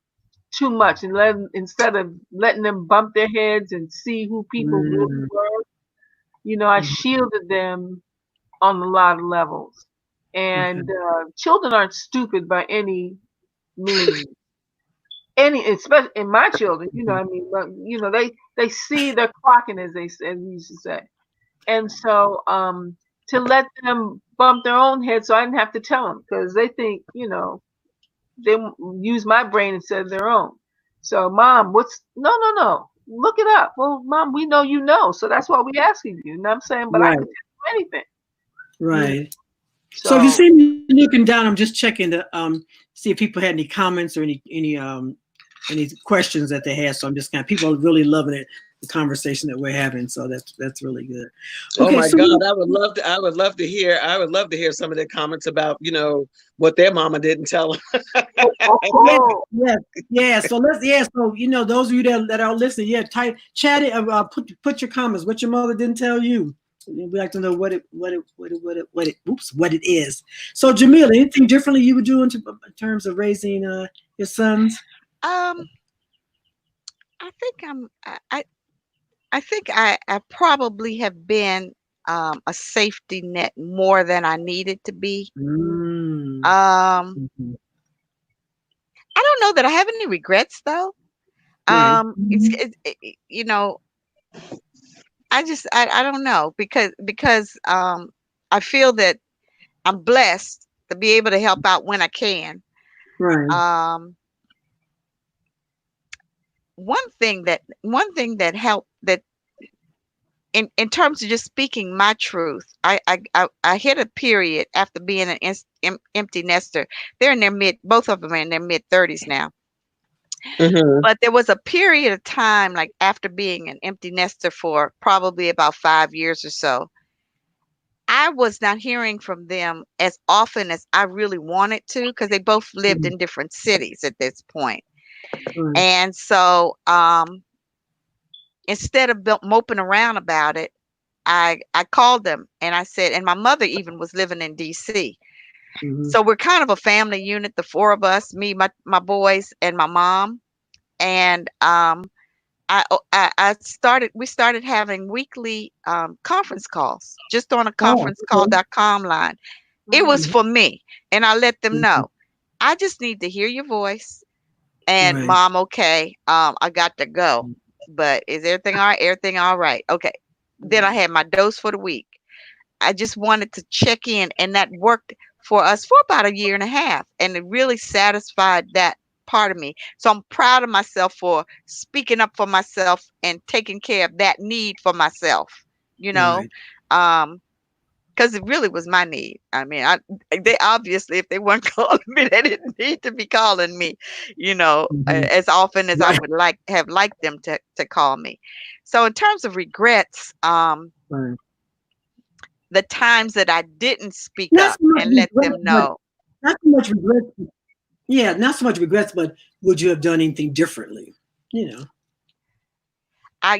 too much and instead of letting them bump their heads and see who people really Mm-hmm. were, I shielded them on a lot of levels. Okay. And children aren't stupid by any means. Especially in my children, I mean, but they see they're clocking, as we used to say. And so to let them bump their own head, so I didn't have to tell them because they think, they use my brain instead of their own. So, mom, no, look it up. Well, mom, we know you know, so that's why we asking you. You know what I'm saying? But I can Right. tell you anything. You know, Right. So, if you so see me looking down, I'm just checking to see if people had any comments or any questions that they had. So I'm just kind of people are really loving it, the conversation that we're having. So that's really good. Oh Okay, my so God, I would love to hear some of their comments about, what their mama didn't tell them. oh, oh, yeah, oh. yeah, yeah. So so those of you that are listening, yeah, type chat it, put your comments. What your mother didn't tell you. We'd like to know what it is. So Jamila, anything differently you would do in terms of raising your sons? Um, I think I think I probably have been a safety net more than I needed to be. Mm. Um, Mhm. I don't know that I have any regrets though. Right. I don't know because I feel that I'm blessed to be able to help out when I can. Right. Um, one thing that helped that in terms of just speaking my truth, I hit a period after being an empty nester. They're in their both of them are in their mid 30s now. hmm But there was a period of time, like after being an empty nester for probably about 5 years or so, I was not hearing from them as often as I really wanted to because they both lived Mhm. in different cities at this point. Right. And so instead of moping around about it, I called them and I said, and my mother even was living in DC. Mhm. So we're kind of a family unit, the four of us, me, my boys, and my mom. And we started having weekly conference calls just on a Oh, okay. conferencecall.com line. It was Mhm. for me, and I let them Mhm. know, I just need to hear your voice. And Right. mom, okay, I got to go. But is everything all right? Everything all right? Okay. Then I had my dose for the week. I just wanted to check in, and that worked for us for about a year and a half, and it really satisfied that part of me. So I'm proud of myself for speaking up for myself and taking care of that need for myself, you know. Right. Um, because it really was my need. I mean, they obviously, if they weren't calling me, they didn't need to be calling me, Mhm. as often as I Right. would have liked them to call me. So in terms of regrets, Right. the times that I didn't speak Not so up much and let regret, them but know, not so much regrets. Yeah, not so much regrets, but would you have done anything differently? You know.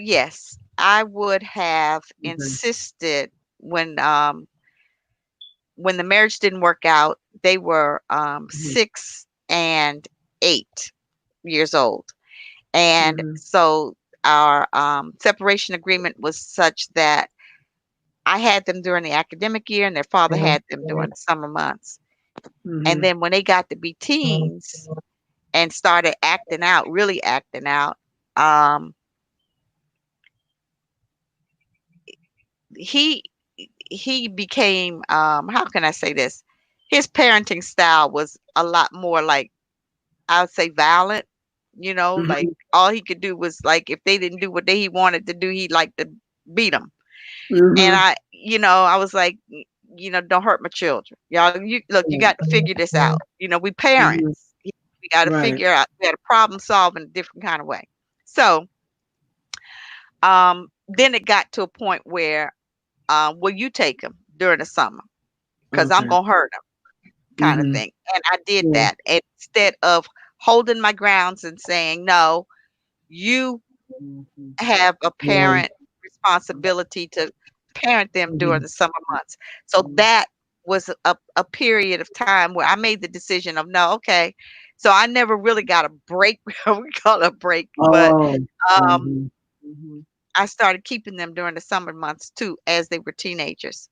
yes, I would have Okay. insisted when the marriage didn't work out. They were Mhm. 6 and 8 years old. And Mhm. so our separation agreement was such that I had them during the academic year and their father had them during the summer months. And Mhm. then when they got to be teens and started acting out, really acting out, um, he he became, how can I say this? His parenting style was a lot more like, I would say, violent. Like Mhm. all he could do was, like, if they didn't do what he wanted to do, he liked to beat them. And Mhm. I was like, don't hurt my children. Y'all, you look, you got to figure this out. We Mhm. parents. We got to Right. figure out, we got to problem solve in a different kind of way. So, then it got to a point where, will you take them during the summer? Because I'm Okay. going to hurt them, kind of Mhm. thing. And I did Yeah. that. And instead of holding my grounds and saying, no, you have a Yeah. parent responsibility to parent them during Mhm. the summer months. So that was a period of time where I made the decision of, no, okay. So I never really got a break. We call it a break, but Oh. um, Mhm. Mhm. I started keeping them during the summer months too, as they were teenagers,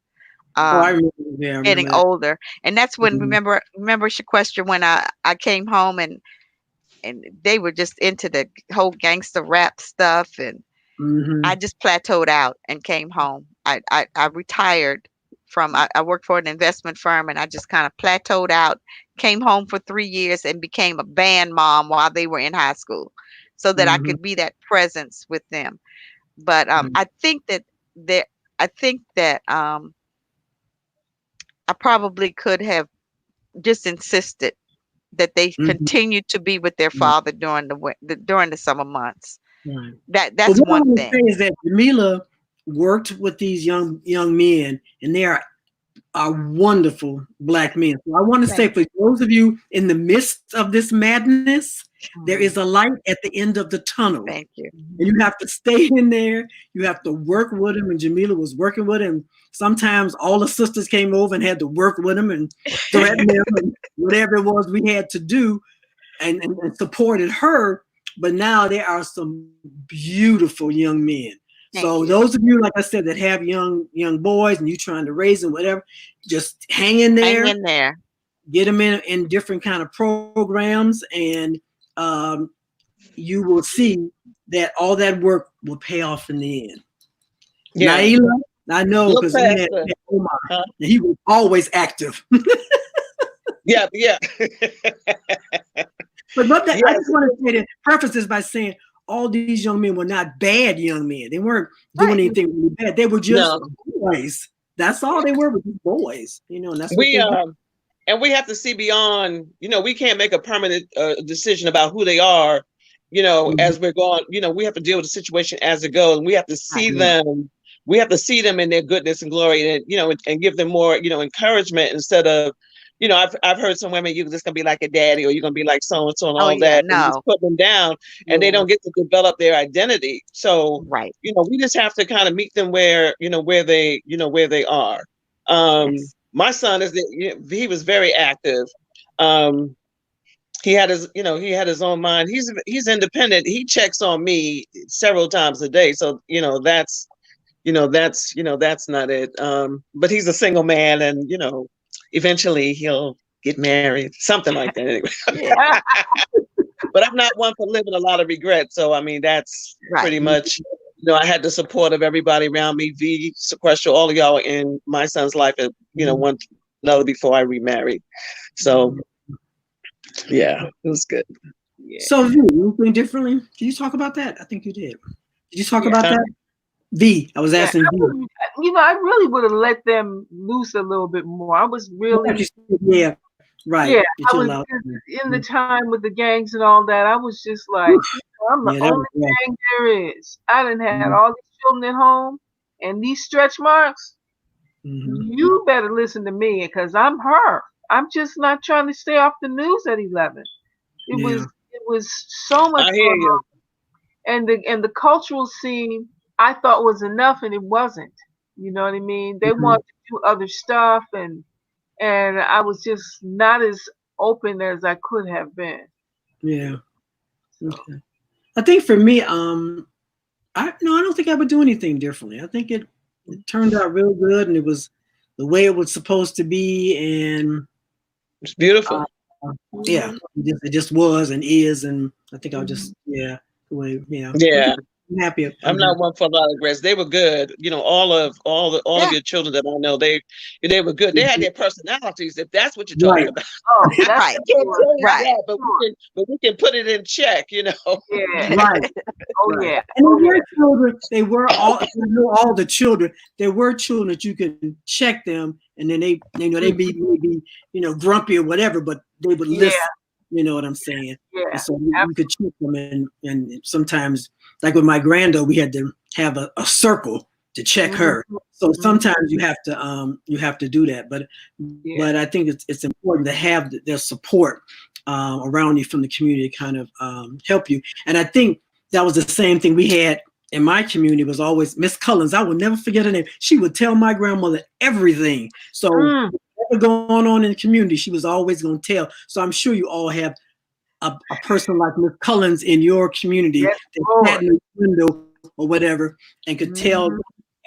Oh, I um, remember. Yeah, I getting remember that. older. And that's when, Mhm. remember Shquestra, when I came home, and they were just into the whole gangster rap stuff, and I Mhm. just plateaued out and came home. I retired I worked for an investment firm, and I just kind of plateaued out, came home for 3 years, and became a band mom while they were in high school, so that I Mhm. could be that presence with them. But Right. there, I think that I probably could have just insisted that they Mhm. continue to be with their Right. father during during the summer months. Right. But That's what I one want to thing. say is that Jamila worked with these young men, and they are wonderful black men. So I want to say Thank for those of you in the midst of this madness, there is Mhm. a light at the end of the tunnel. Thank you. And you have to stay in there. You have to work with him. And Jamila was working with him. Sometimes all the sisters came over and had to work with him and threaten him and whatever it was we had to do, and supported her. But now there are some beautiful young men. Thank So you. those of you, like I said, that have young boys and you trying to raise them, whatever, just hang in Hang there, in there. get them in different kind of programs, and um, you will see that all that work will pay off in the end. Yeah. Naila, I know Look because past the, we had Omar, huh? and he was always active. Yeah, yeah. But that, I Yes. just want to say that preface this by saying all these young men were not bad young men. They weren't doing Right. anything really bad. They were just No. boys. That's all they were just boys, and that's what We they did. and we have to see beyond, we can't make a permanent decision about who they are, Mhm. as we're going, we have to deal with the situation as it goes, and we have to see Right. Right. them. We have to see them in their goodness and glory, and and give them more, encouragement, instead of, I've heard some women, you're just gonna be like a daddy, or you're gonna be like so and so and Oh all yeah, that, and just no. put them down, and they Yeah. don't get to develop their identity. So, Right. we just have to kind of meet them where, where they are. Yes. My son he was very active. Um, he had his, he had his own mind. He's independent. He checks on me several times a day. So, that's not it. But he's a single man, and eventually he'll get married, something like that. Anyway. Yeah. But I'm not one for living a lot of regret. So I mean, that's Right. pretty much. I had the support of everybody around me. V, Shquestra, all of y'all in my son's life, and one another before I remarried. So yeah, it was good. Yeah. So, V, anything differently? Did you talk about that? I think you did. Did you talk Yeah. about that? V, I was Yeah, asking V. I really would have let them loose a little bit more. I was really, Yeah, right. yeah, That I you was allowed. in the time with the gangs and all that. I was just like, I'm the Yeah, that was only rough. gang there is. I done had Mhm. all these children at home, and these stretch marks. Mhm. You better listen to me, because I'm her. I'm just not trying to stay off the news at 11. Yeah. It was so much I hear going on, you. and the cultural scene I thought was enough, and it wasn't. You know what I mean? They Mhm. wanted to do other stuff, and I was just not as open as I could have been. Yeah. So Okay. I think for me, I don't think I would do anything differently. I think it turned out real good, and it was the way it was supposed to be, and It's beautiful. uh, yeah, it just was and is, and I think I'll mhm. just the way Yeah. I'm happy. I'm I'm not happy. one for a lot of regrets. They were good. All of Yeah. your children that I know, they were good. They had their personalities, if that's what you're talking Right, about. Oh, that's Right. I can't for tell you Right. that, but we can put it in check. yeah. right, Oh right. yeah. And Oh they yeah. were children. They were all. You know, all the children. There were children that you can check them, and then they be maybe grumpy or whatever, but they would Yeah. listen. You know what I'm saying? And Yeah. so you could check them, and sometimes, like with my granddaughter, we had to have a circle to check her. Mhm. So Mhm. sometimes you have to do that, Yeah. but I think it's important to have their support around you from the community to kind of help you. And I think that was the same thing we had in my community. Was always Miss Cullens. I will never forget her name. She would tell my grandmother everything. So Mm. whatever going on in the community, she was always going to tell. So I'm sure you all have a person like Miss Cullens in your community Yes, that sat Lord. in the window or whatever and could tell Mhm.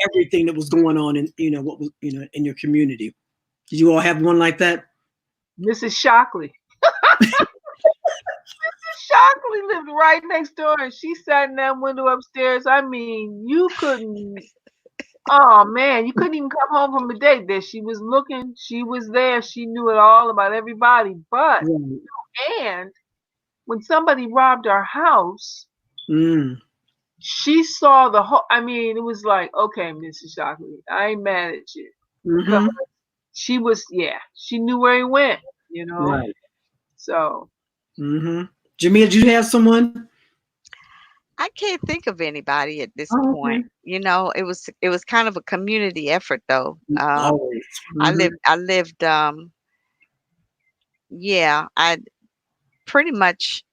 everything that was going on in what was in your community. Did you all have one like that? Mrs. Shockley. Shockley lived right next door, and she sat in that window upstairs. I mean, you couldn't. Oh man, you couldn't even come home from a date. There, she was looking. She was there. She knew it all about everybody. But Right. and when somebody robbed our house, Mm. she saw the whole. I mean, it was like, okay, Mrs. Shockley, I ain't mad at you, because Mm-hmm. she was. Yeah, she knew where he went. You know. Right. So Mm-hmm. Jamia, did you have someone? I can't think of anybody at this Oh, okay. point. It was kind of a community effort though. Always. I Mm-hmm. lived I lived yeah, I pretty much,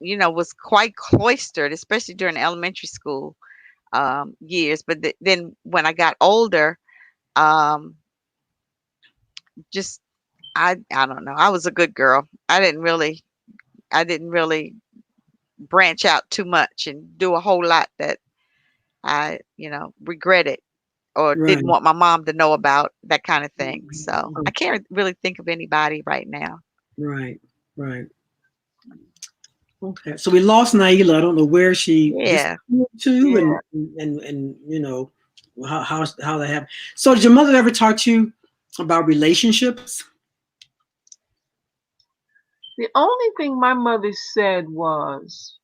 was quite cloistered, especially during elementary school years. But then when I got older, um, just I don't know. I was a good girl. I didn't really branch out too much and do a whole lot that I regretted or didn't Right. want my mom to know about, that kind of thing. So I can't really think of anybody right now. Right. Right. Okay. So we lost Naila. I don't know where she Yeah. disappeared to, yeah. and how that happened. So did your mother ever talk to you about relationships? The only thing my mother said was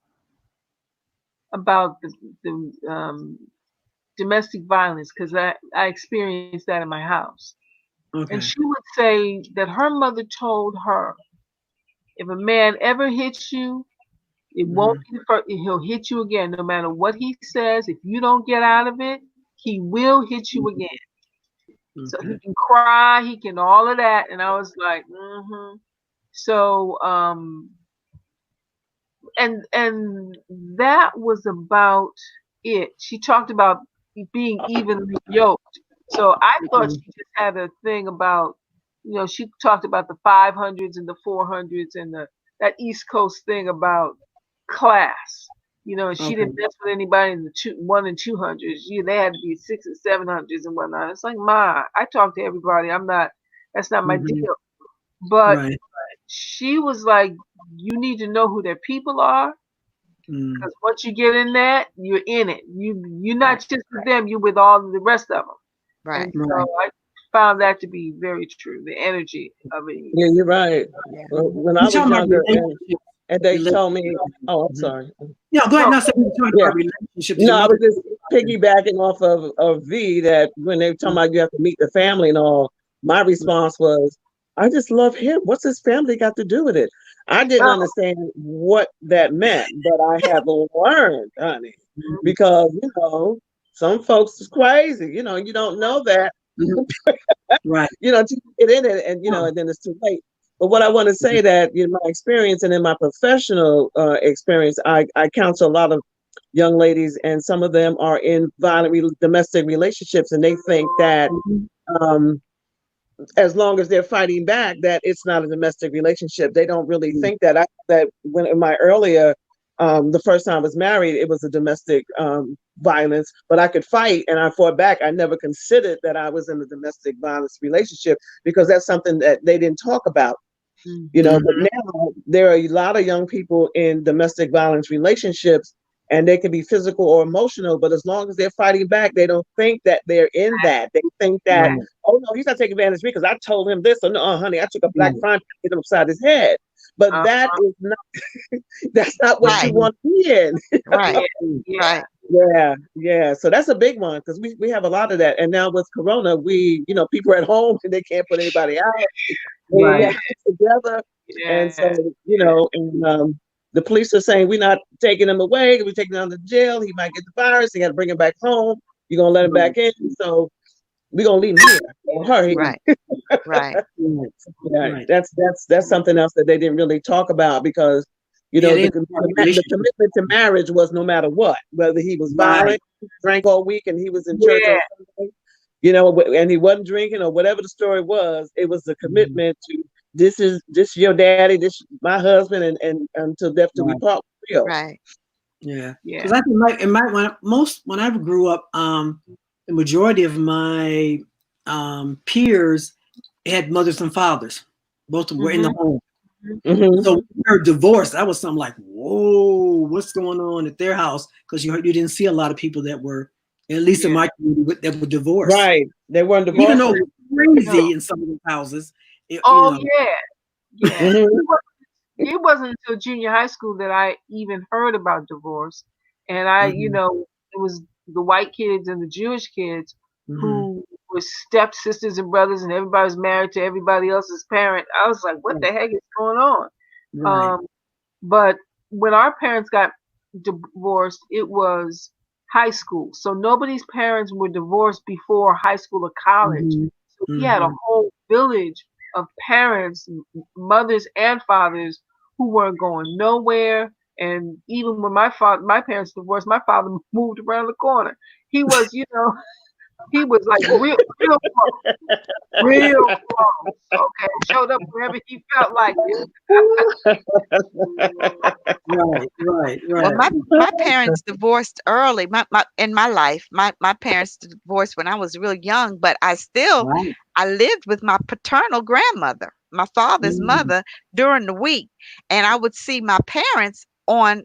about the domestic violence, because I experienced that in my house. And Okay. she would say that her mother told her, if a man ever hits you, it won't Mm-hmm. be the first, he'll hit you again. No matter what he says, if you don't get out of it, he will hit you again. So he Okay. can cry, he can all of that. And I was like, mm-hmm. So and that was about it. She talked about being evenly yoked. So I thought she just had a thing about, she talked about the 500s and the 400s and the that East Coast thing about class. You know, she Okay. didn't mess with anybody in the 1 and 200s. They had to be 6 and 700s and whatnot. It's like, Ma, I talk to everybody. I'm not. That's not my Hmm. deal. But Right. she was like, you need to know who their people are, Mm. because once you get in that, you're in it. You're not Right. just with them. You're with all of the rest of them. And Right. so Right. I found that to be very true. The energy of it. Yeah, you're right. Yeah. Well, when I We're was talking about younger relationships. and they told me, Relationships. oh, I'm Mhm. sorry. Yeah, go ahead. No, Now, so we're talking Yeah. about relationships. No, Your I mother. was just piggybacking off of V that when they were talking about you have to meet the family and all, my response was, I just love him. What's his family got to do with it? I didn't no. understand what that meant, but I have learned, honey, because some folks is crazy. You don't know that, Mhm. Right. until you get in it, and Yeah. and then it's too late. But what I want to say that in my experience and in my professional experience, I counsel a lot of young ladies, and some of them are in violent domestic relationships, and they think that Mhm. um, as long as they're fighting back, that it's not a domestic relationship. They don't really Mhm. think that. That when in my earlier, the first time I was married, it was a domestic violence, but I could fight and I fought back. I never considered that I was in a domestic violence relationship because that's something that they didn't talk about. Mhm. But now there are a lot of young people in domestic violence relationships, and they can be physical or emotional, but as long as they're fighting back, they don't think that they're in that. They think that, Right. oh no, he's not taking advantage of me because I told him this, or no, honey, I took a black Right. frying pan and hit him upside his head. But Uh, that is not that's not what you Right. Mhm. want to be in. Right. yeah, Mhm. yeah, Right. Yeah, yeah. So that's a big one because we have a lot of that. And now with Corona, people are at home and they can't put anybody out. They Right. yeah, have it together. And so, yeah, yeah. and the police are saying, we're not taking him away. We're taking him to jail. He might get the virus. You got to bring him back home. You're going to let him Right. back in. So we're going to leave him here. Don't hurry. Right. Right. Right. Right. Yeah, Right. that's something else that they didn't really talk about because, Yeah, the, they the relationship. commitment to marriage was no matter what, whether he was Right. violent, drank all week, and he was in church on Yeah, Sunday, and he wasn't drinking or whatever the story was. It was the Mhm. commitment to this your daddy, this my husband, and until death till we Right. part. Real. Right. Yeah. yeah. Because I think when I grew up, the majority of my peers had mothers and fathers. Both of them were in the Mhm, home. mhm, Hmm. So mhm. when they were divorced, that was something like, whoa, what's going on at their house? Because you didn't see a lot of people that were, at least in Yeah. my community, that were divorced. Right. They weren't Even though divorcing. it was No. crazy in some of the houses, Oh yeah, yeah. Hmm. It wasn't until junior high school that I even heard about divorce, and mhm, it was the white kids and the Jewish kids mhm, who were step sisters and brothers, and everybody was married to everybody else's parent. I was like, what right, the heck is going on? right, Um, but when our parents got divorced, it was high school. So nobody's parents were divorced before high school or college. mhm, So we had a mhm, whole village of parents, mothers and fathers who weren't going nowhere. And even when my parents divorced, my father moved around the corner. He was, he was like real close. Okay, showed up wherever he felt like it. right, Well, right, my parents divorced early. My in my life, my parents divorced when I was real young, but right. I lived with my paternal grandmother, my father's Mm, mother, during the week, and I would see my parents on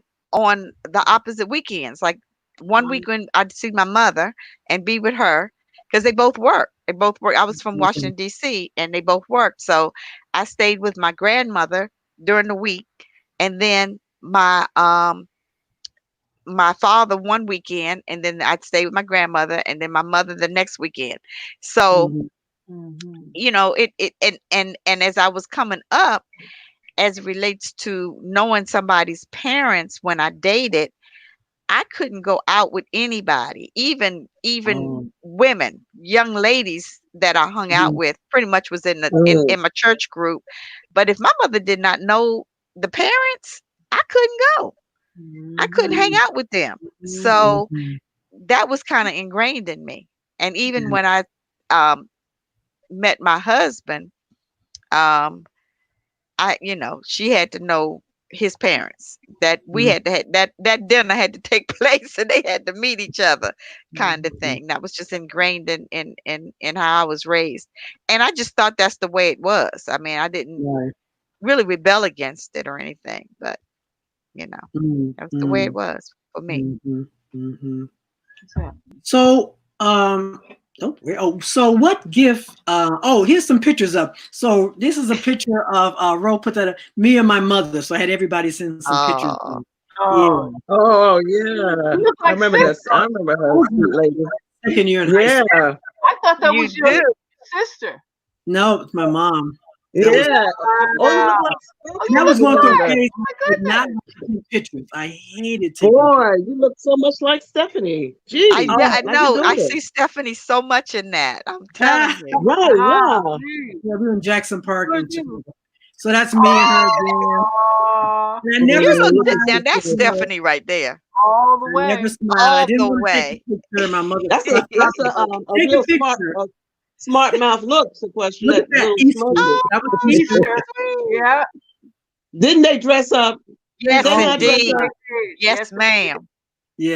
the opposite weekends. Like one Mm, weekend, I'd see my mother and be with her because they both work. They both work. I was from mhm, Washington D.C. and they both worked, so I stayed with my grandmother during the week, and then my father one weekend, and then I'd stay with my grandmother, and then my mother the next weekend. So, mhm, mhm. it and as I was coming up, as it relates to knowing somebody's parents when I dated, I couldn't go out with anybody, even um, women, young ladies that I hung out mhm, with, pretty much was in Mhm. in my church group. But if my mother did not know the parents, I couldn't go. I couldn't hang Mhm. mhm, out with them. Mhm. So mhm, that was kind of ingrained in me. And even yeah, when I um, met my husband, um, she had to know. his parents. That we had to that dinner had to take place, and they had to meet each other, kind of thing. That was just ingrained in how I was raised, and I just thought that's the way it was. I mean, I didn't Right. really rebel against it or anything, but you know, that was the way it Mm-hmm. was for me. Mm-hmm. Mm-hmm. So, So, so what gift? Here's some pictures up. So this is a picture of Ro put that up, me and my mother. So I had everybody send some pictures. Oh, Yeah, oh, Oh yeah, you look I like remember sister. that. I remember I her, was in sweet lady. my second year in high Yeah, school. I thought that you was your do. sister. No, it's my mom. That was yeah. Oh, you look Wow. like Oh, you that Stephanie, was look one of those alike. Yolanda. days Oh I did my not goodness. like taking pictures. I hated taking pictures. Boy, you look so much like Stephanie. I Jeez, yeah, Oh, I like your know. I daughter. see Stephanie so much in that. I'm telling ah, you. Right, Wow. yeah. Geez. yeah, we were in Jackson Park Look in at you. Chicago. So that's me and her again. Oh, And I never You Yeah, look look that at now. smiled. That's you. You know, Stephanie right there. all the I never way. smiled. I All didn't the want to take way. a picture. My mother That's a stuck up. that's a Take a real picture. smart mouth look, Sequestra. Look at That that little Easter. smirky. Oh, That was Easter. so Easter. sweet. Yeah. Didn't they dress up? Did Yes, they Oh, not dress indeed. up? They did. Yes, Yes, they did. ma'am.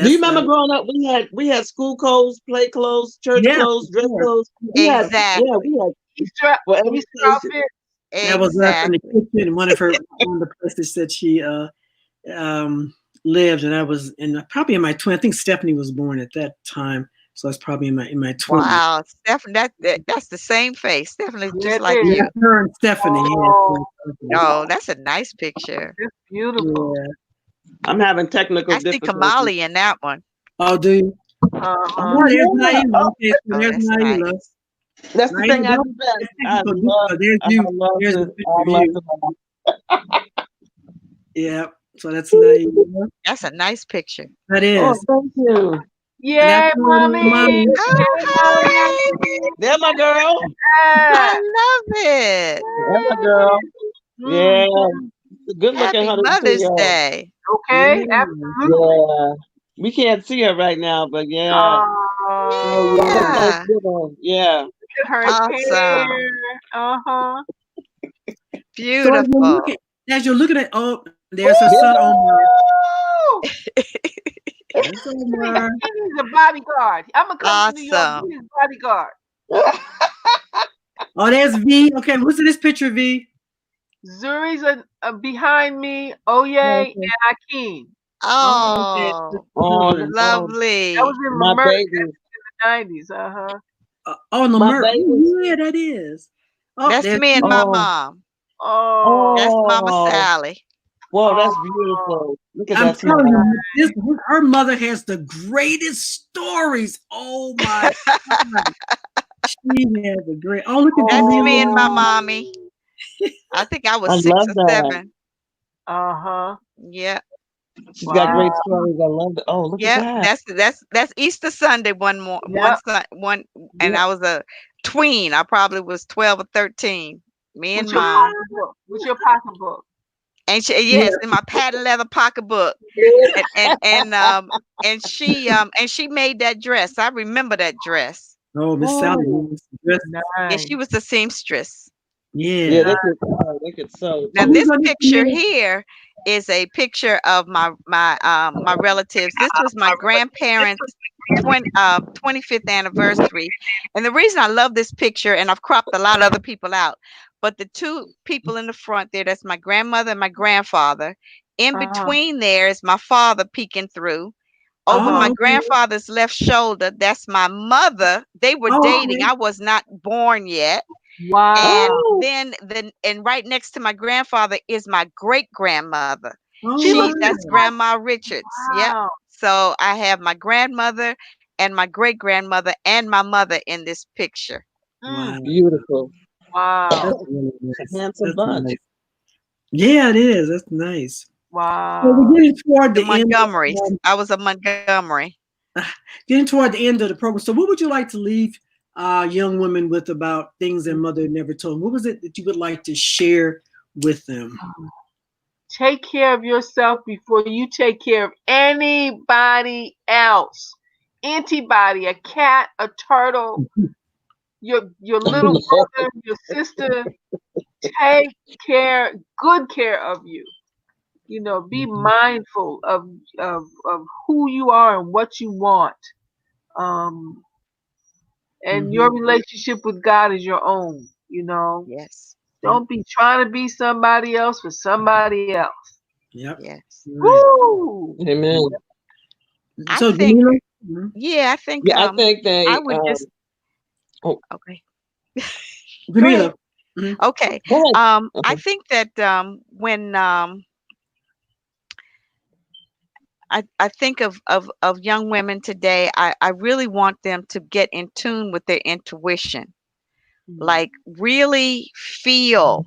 Do you yes. remember growing up? We had school clothes, play clothes, church Yeah, for clothes, dress sure. clothes. Exactly. We had Easter, for every Easter occasion. outfit. That was us in the Exactly. kitchen in one of the places that she um, lived, and I was probably in my 20s. I think Stephanie was born at that time, so I was probably in my 20s. Wow, Stephanie, that's the same face. Stephanie looks Yeah, just it like Yeah, is. you. her and Stephanie. Oh, Yeah, Oh, that's a nice picture. it's beautiful. yeah. I'm having technical I see difficulties. Kamali in that one. Oh, do you? Uh-huh. Oh, Oh there's yeah. Naila. Oh, Okay, so Oh, there's that's Naila. nice. that's the thing Naila, I don't do best. get technical difficult. There's I you. love There's the to picture of I love you. to Yeah, so that's Naila. That's a nice picture. That Oh, is. thank you. And that's Yay, my mommy. mommy. Oh, Yay, hi. mommy. There my girl. Yeah. I love it. There my girl. Yeah. Mhm. Good looking Happy honey Mother's too. Day. Okay, Yeah. absolutely. Yeah. We can't see her right now, but yeah. Oh yeah, that's Oh, nice Yeah. little. Yeah. look at her Awesome. hair. Uh-huh. So as you're Beautiful. looking, oh, there's her There son you Omar. Ooh! There's Omar. He's a bodyguard. I'm gonna come to New York. Awesome. Be his bodyguard. go. Oh, there's V. Okay, who's in this picture, V? Zuri's behind me. Oye Oh, and okay. Akeem. Oh, okay. Oh, Oh, Children. oh, That was lovely. in my Leimert baby. in the 90s. Uh-huh. Oh, My Lamert. baby. Oh, yeah, that is. Oh, That's there's me and my Oh, mom. Oh. That's Mama oh. Sally. Whoa, that's Oh. beautiful. Look at I'm that telling smile. you, her mother has the greatest stories. Oh my God. She has a great. Oh, look at That's me Jamila. and my Oh. mommy. I think I was I six love or that. seven. Uh-huh. Yeah. She's got Wow. great stories. I love it. Oh, look at Yep. that. That's Easter Sunday Yep. and Yep. I was a tween. I probably was 12 or 13. Me and With your mom. pocketbook. With your pocketbook. And Yeah. yes, in my patent leather pocketbook. And and she made that dress. I remember that dress. Oh, Miss Sally. Oh. Yeah, Nice. she was the seamstress. Yeah, Yeah. they could sew Now So too. who's this on this picture committee? here is a picture of my relatives. This was my grandparents' 25th anniversary. And the reason I love this picture, and I've cropped a lot of other people out, but the two people in the front there, that's my grandmother and my grandfather. In Uh-huh. between there is my father peeking through. Over Uh-huh. my Oh, okay. grandfather's left shoulder, that's my mother. They were Oh, dating. okay. I was not born yet. And Wow. Oh, then right next to my grandfather is my great grandmother. Oh, She looks That's just wow. like, Grandma Richards. Yep. wow. So I have my grandmother and my great grandmother and my mother in this picture. Mm. Wow. beautiful. Wow. That's really It's a nice. handsome That's bunch. nice. Yeah, it is. That's nice. So we're Wow. getting toward The the end. Montgomerys. I was a Montgomery. Getting toward the end of the program. So, what would you like to leave young women with about things their mother never told them? What was it that you would like to share with them? Take care of yourself before you take care of anybody else. Anybody, a cat, a turtle, your little brother, your sister. Take good care of you. Be mindful of who you are and what you want. Um, and your relationship with God is your own. Yes. Yep. Don't be trying to be somebody else for somebody else. Yep. Yes. Right. Woo! Amen. I So think, Jamila, mhm. yeah, I think Yeah, I think I they. would just Oh, okay. Go ahead. Jamila. Mhm. Okay. go ahead. I Okay. think that when I think of young women today, I really want them to get in tune with their intuition. Mhm. Like really feel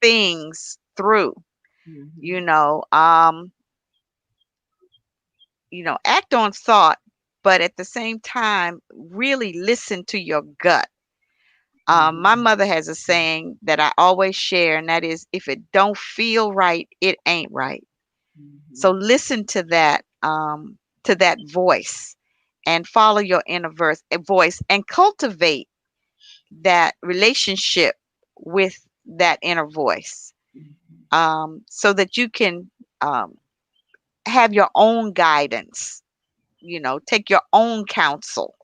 things through, you Mhm. know. Act on thought, but at the same time, really listen to your gut. My Mhm. mother has a saying that I always share, and that is, if it don't feel right, it ain't right. So Mhm. listen to that voice and follow your inner voice and cultivate that relationship with that inner voice, so that you can um, have your own guidance, take your own counsel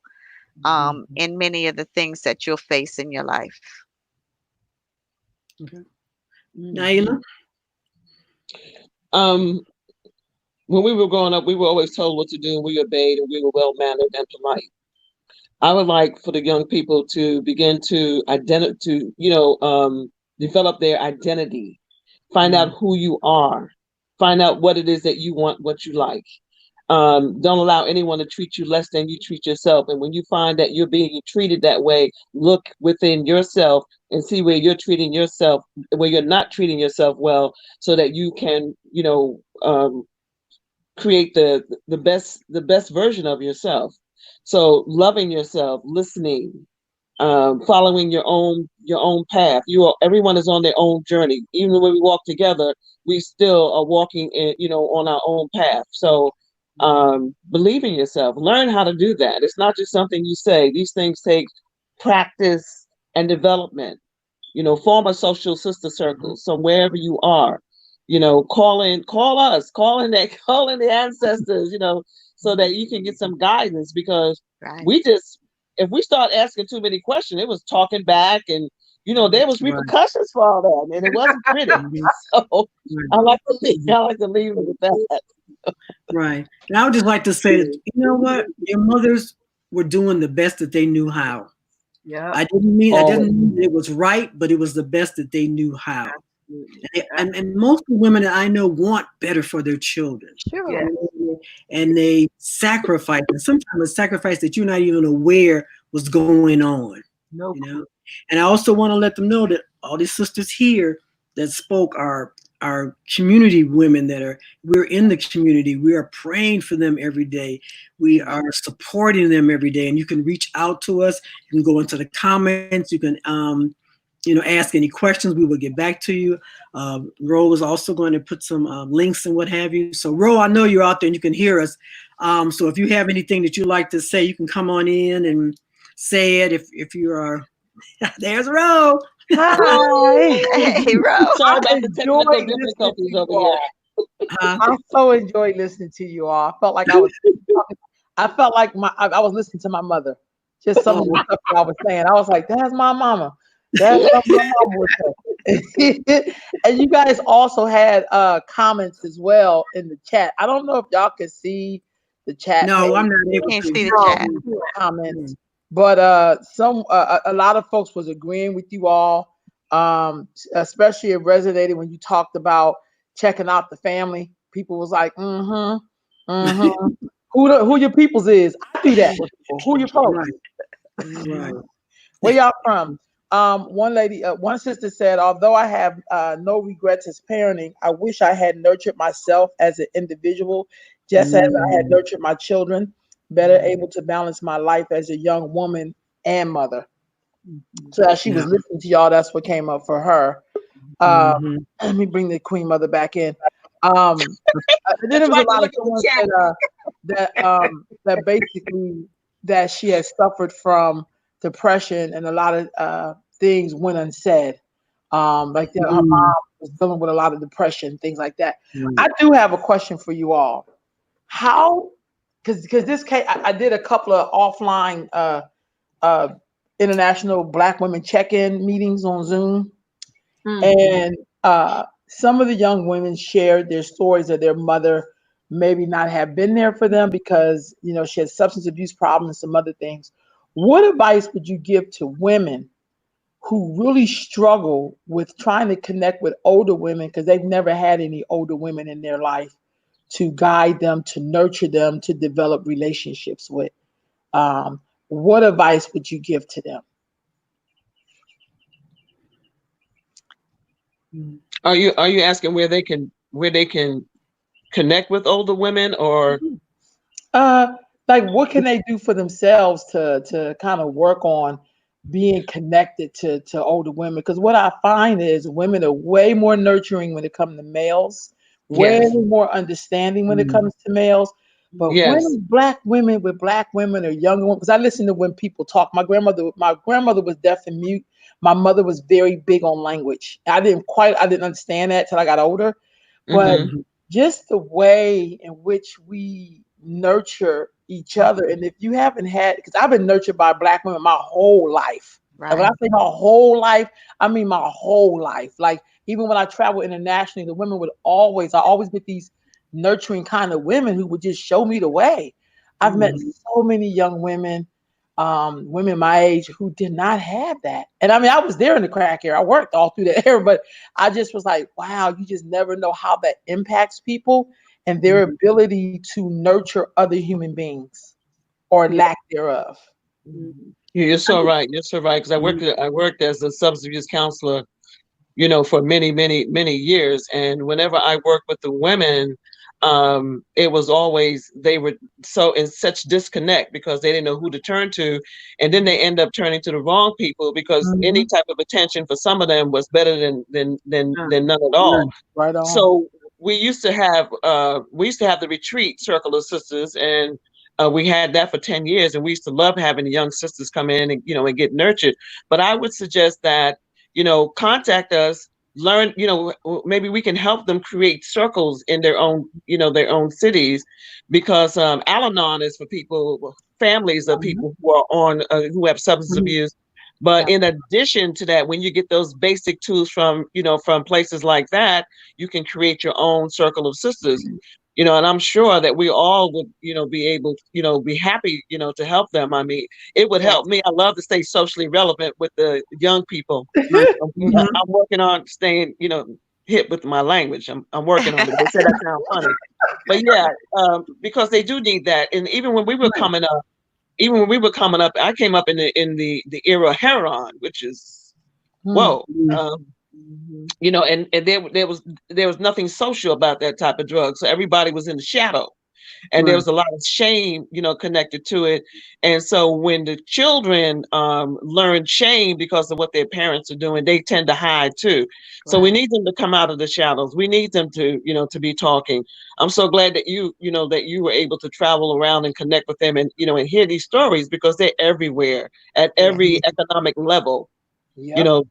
Mhm. in many of the things that you'll face in your life. Okay. Mhm. Naila. Um, when we were growing up, we were always told what to do, and we obeyed, and we were well mannered and polite. I would like for the young people to begin to develop their identity, find out Mhm. who you are, find out what it is that you want, what you like. Don't allow anyone to treat you less than you treat yourself. And when you find that you're being treated that way, look within yourself and see where you're treating yourself, where you're not treating yourself well, so that you can, create the best version of yourself. So loving yourself, listening, following your own path. Everyone is on their own journey. Even when we walk together, we still are walking on our own path. So believe in yourself. Learn how to do that. It's not just something you say. These things take practice and development. Form a social sister circle. So wherever you are, call us, call in the ancestors, so that you can get some guidance, because Right. we just, if we start asking too many questions, it was talking back, and there was Right. repercussions for all that, and it wasn't pretty. Mhm. So Right. I like to leave it with that. Right. And I would just like to say that, you know what? Your mothers were doing the best that they knew how. Yep. I Always. didn't mean that it was right, but it was the best that they knew how. Absolutely. And most of the women that I know want better for their children. Sure. Yeah. And they sacrifice, and sometimes a sacrifice that you're not even aware was going on, No you know. clue. And I also want to let them know that all these sisters here that spoke are community women we're in the community. We are praying for them every day. We are supporting them every day. And you can reach out to us. You can go into the comments. You can ask any questions. We will get back to you. Ro is also going to put some links and what have you. So Ro, I know you're out there and you can hear us. So if you have anything that you'd like to say, you can come on in and say it. If you are, there's Ro. Hi. Hey, Ro. Sorry I about the technical enjoyed listening to difficulties you over here. all. Huh? I so enjoyed listening to you all. I felt like I felt like I was listening to my mother. Just some of the Oh, stuff that I was saying. I was like, that's my mama. That's what my mama would say. And you guys also had comments as well in the chat. I don't know if y'all can see the chat no, I'm page not We able can't to. see the no, chat. comments, but a lot of folks was agreeing with you all. Especially it resonated when you talked about checking out the family. People was like, mm-hmm. Who your peoples is? I do that with people. Who your folks? Right, right. Mhm. Where y'all from? One sister said, although I have no regrets as parenting, I wish I had nurtured myself as an individual, just as I had Mm, nurtured my children, better able to balance my life as a young woman and mother. So as she yeah. was listening to y'all, that's what came up for her. Um, Hmm. let me bring the Queen Mother back in. Um, and then there That's was why a I can lot of look at the someone chat. said that basically that she has suffered from depression and a lot of things went unsaid. Like her mom Mm, was dealing with a lot of depression, things like that. Right. I do have a question for you all. How, because this case, I did a couple of offline uh, international Black women check-in meetings on Zoom, and some of the young women shared their stories of their mother maybe not have been there for them because she had substance abuse problems and some other things. What advice would you give to women who really struggle with trying to connect with older women because they've never had any older women in their life to guide them, to nurture them, to develop relationships with? What advice would you give to them? Are you asking where they can connect with older women, or Uh, like what can they do for themselves to kind of work on being connected to older women? Because what I find is women are way more nurturing when it comes to males, way yes, more understanding when it comes to males. But yes, when black women with black women or younger women, because I listen to when people talk. My grandmother was deaf and mute. My mother was very big on language. I didn't understand that till I got older. But mm-hmm. just the way in which we nurture each other. And if you haven't had, because I've been nurtured by black women my whole life. And when I Right. say my whole life, I mean my whole life. Like even when I travel internationally, the women I always met these nurturing kind of women who would just show me the way. I've met so many young women, women my age who did not have that. And I mean, I was there in the crack era. I worked all through the era, but I just was like, wow, you just never know how that impacts people and their ability to nurture other human beings or Yeah. lack thereof. You're so right. You're so right. Because I worked as a substance abuse counselor, for many, many, many years. And whenever I worked with the women, it was always they were so in such disconnect because they didn't know who to turn to, and then they end up turning to the wrong people because any Mhm. type of attention for some of them was better than none at all. Right on. So we used to have the retreat circle of sisters, and we had that for 10 years, and we used to love having the young sisters come in and and get nurtured. But I would suggest that contact us, learn, maybe we can help them create circles in their own cities, because Al-Anon is for people, families of people who are who have substance abuse. But Yeah. in addition to that, when you get those basic tools from places like that, you can create your own circle of sisters. And I'm sure that we all would, be able, be happy, to help them. I mean, it would Yes. help me. I love to stay socially relevant with the young people. Right. I'm, Mhm. I'm working on staying, hip with my language. I'm working on it. They said that sounds funny, but yeah, because they do need that. And Right. even when we were coming up, I came up in the era of heroin, which is Hmm. whoa. And there was nothing social about that type of drug, so everybody was in the shadow, and there Right. was a lot of shame connected to it. And so when the children learn shame because of what their parents are doing, they tend to hide too. So we Right. need them to come out of the shadows. We need them to be talking. I'm so glad that you were able to travel around and connect with them, and hear these stories, because they're everywhere at Yeah. every economic level. Yep.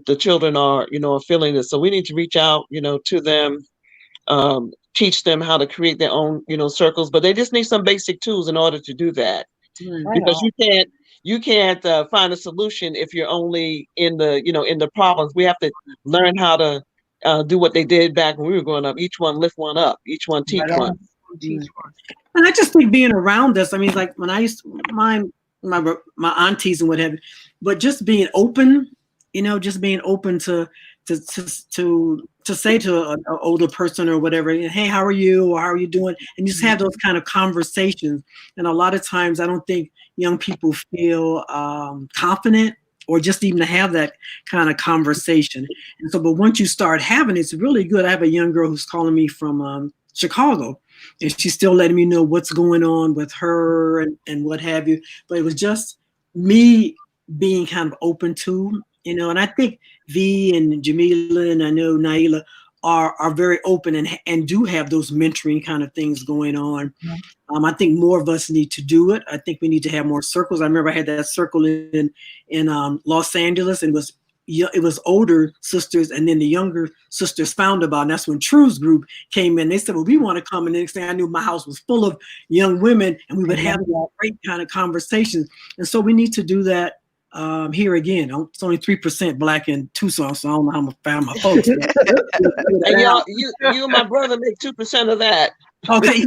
The children are feeling this, so we need to reach out to them, teach them how to create their own circles, but they just need some basic tools in order to do that, Right. Right because on. you can't find a solution if you're only in the problems. We have to learn how to do what they did back when we were growing up. Each one lift one up, each one teach Right one. on. Teach Right. one. And I just think being around us, I mean, it's like when I used to, my aunties and what have you, but just being open, just being open to say to an older person or whatever, hey, how are you, or how are you doing, and just have those kind of conversations. And a lot of times, I don't think young people feel confident or just even to have that kind of conversation. And so, but once you start having it, it's really good. I have a young girl who's calling me from Chicago, and she's still letting me know what's going on with her and what have you. But it was just me being kind of open to, and I think V and Jamila and I know Naila are very open and do have those mentoring kind of things going on. I think more of us need to do it. I think we need to have more circles. I remember I had that circle in Los Angeles, and it was it was older sisters, and then the younger sisters found about, and that's when True's group came in. They said, well, we want to come. And the next thing I knew, my house was full of young women, and we would have great kind of conversations. And so we need to do that here again. It's only 3% Black in Tucson, so I don't know how I'm found my folks. And y'all, you and my brother make 2% of that. Okay.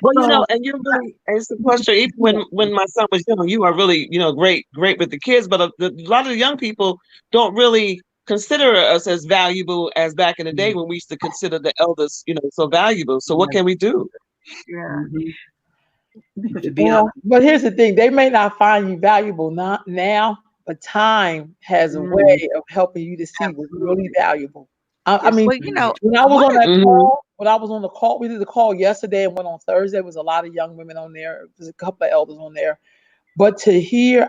Well, you know, and you're really, and Shquestra, even when my son was young, you are really, you know, great with the kids, but a lot of the young people don't really consider us as valuable as back in the day when we used to consider the elders, you know, so valuable. So what can we do? Yeah. Well, but here's the thing: they may not find you valuable now, but time has a way of helping you to see what's really valuable. I mean, Well, you know, when I was on that call, we did the call yesterday and went on Thursday. There was a lot of young women on there. There's a couple of elders on there. But to hear,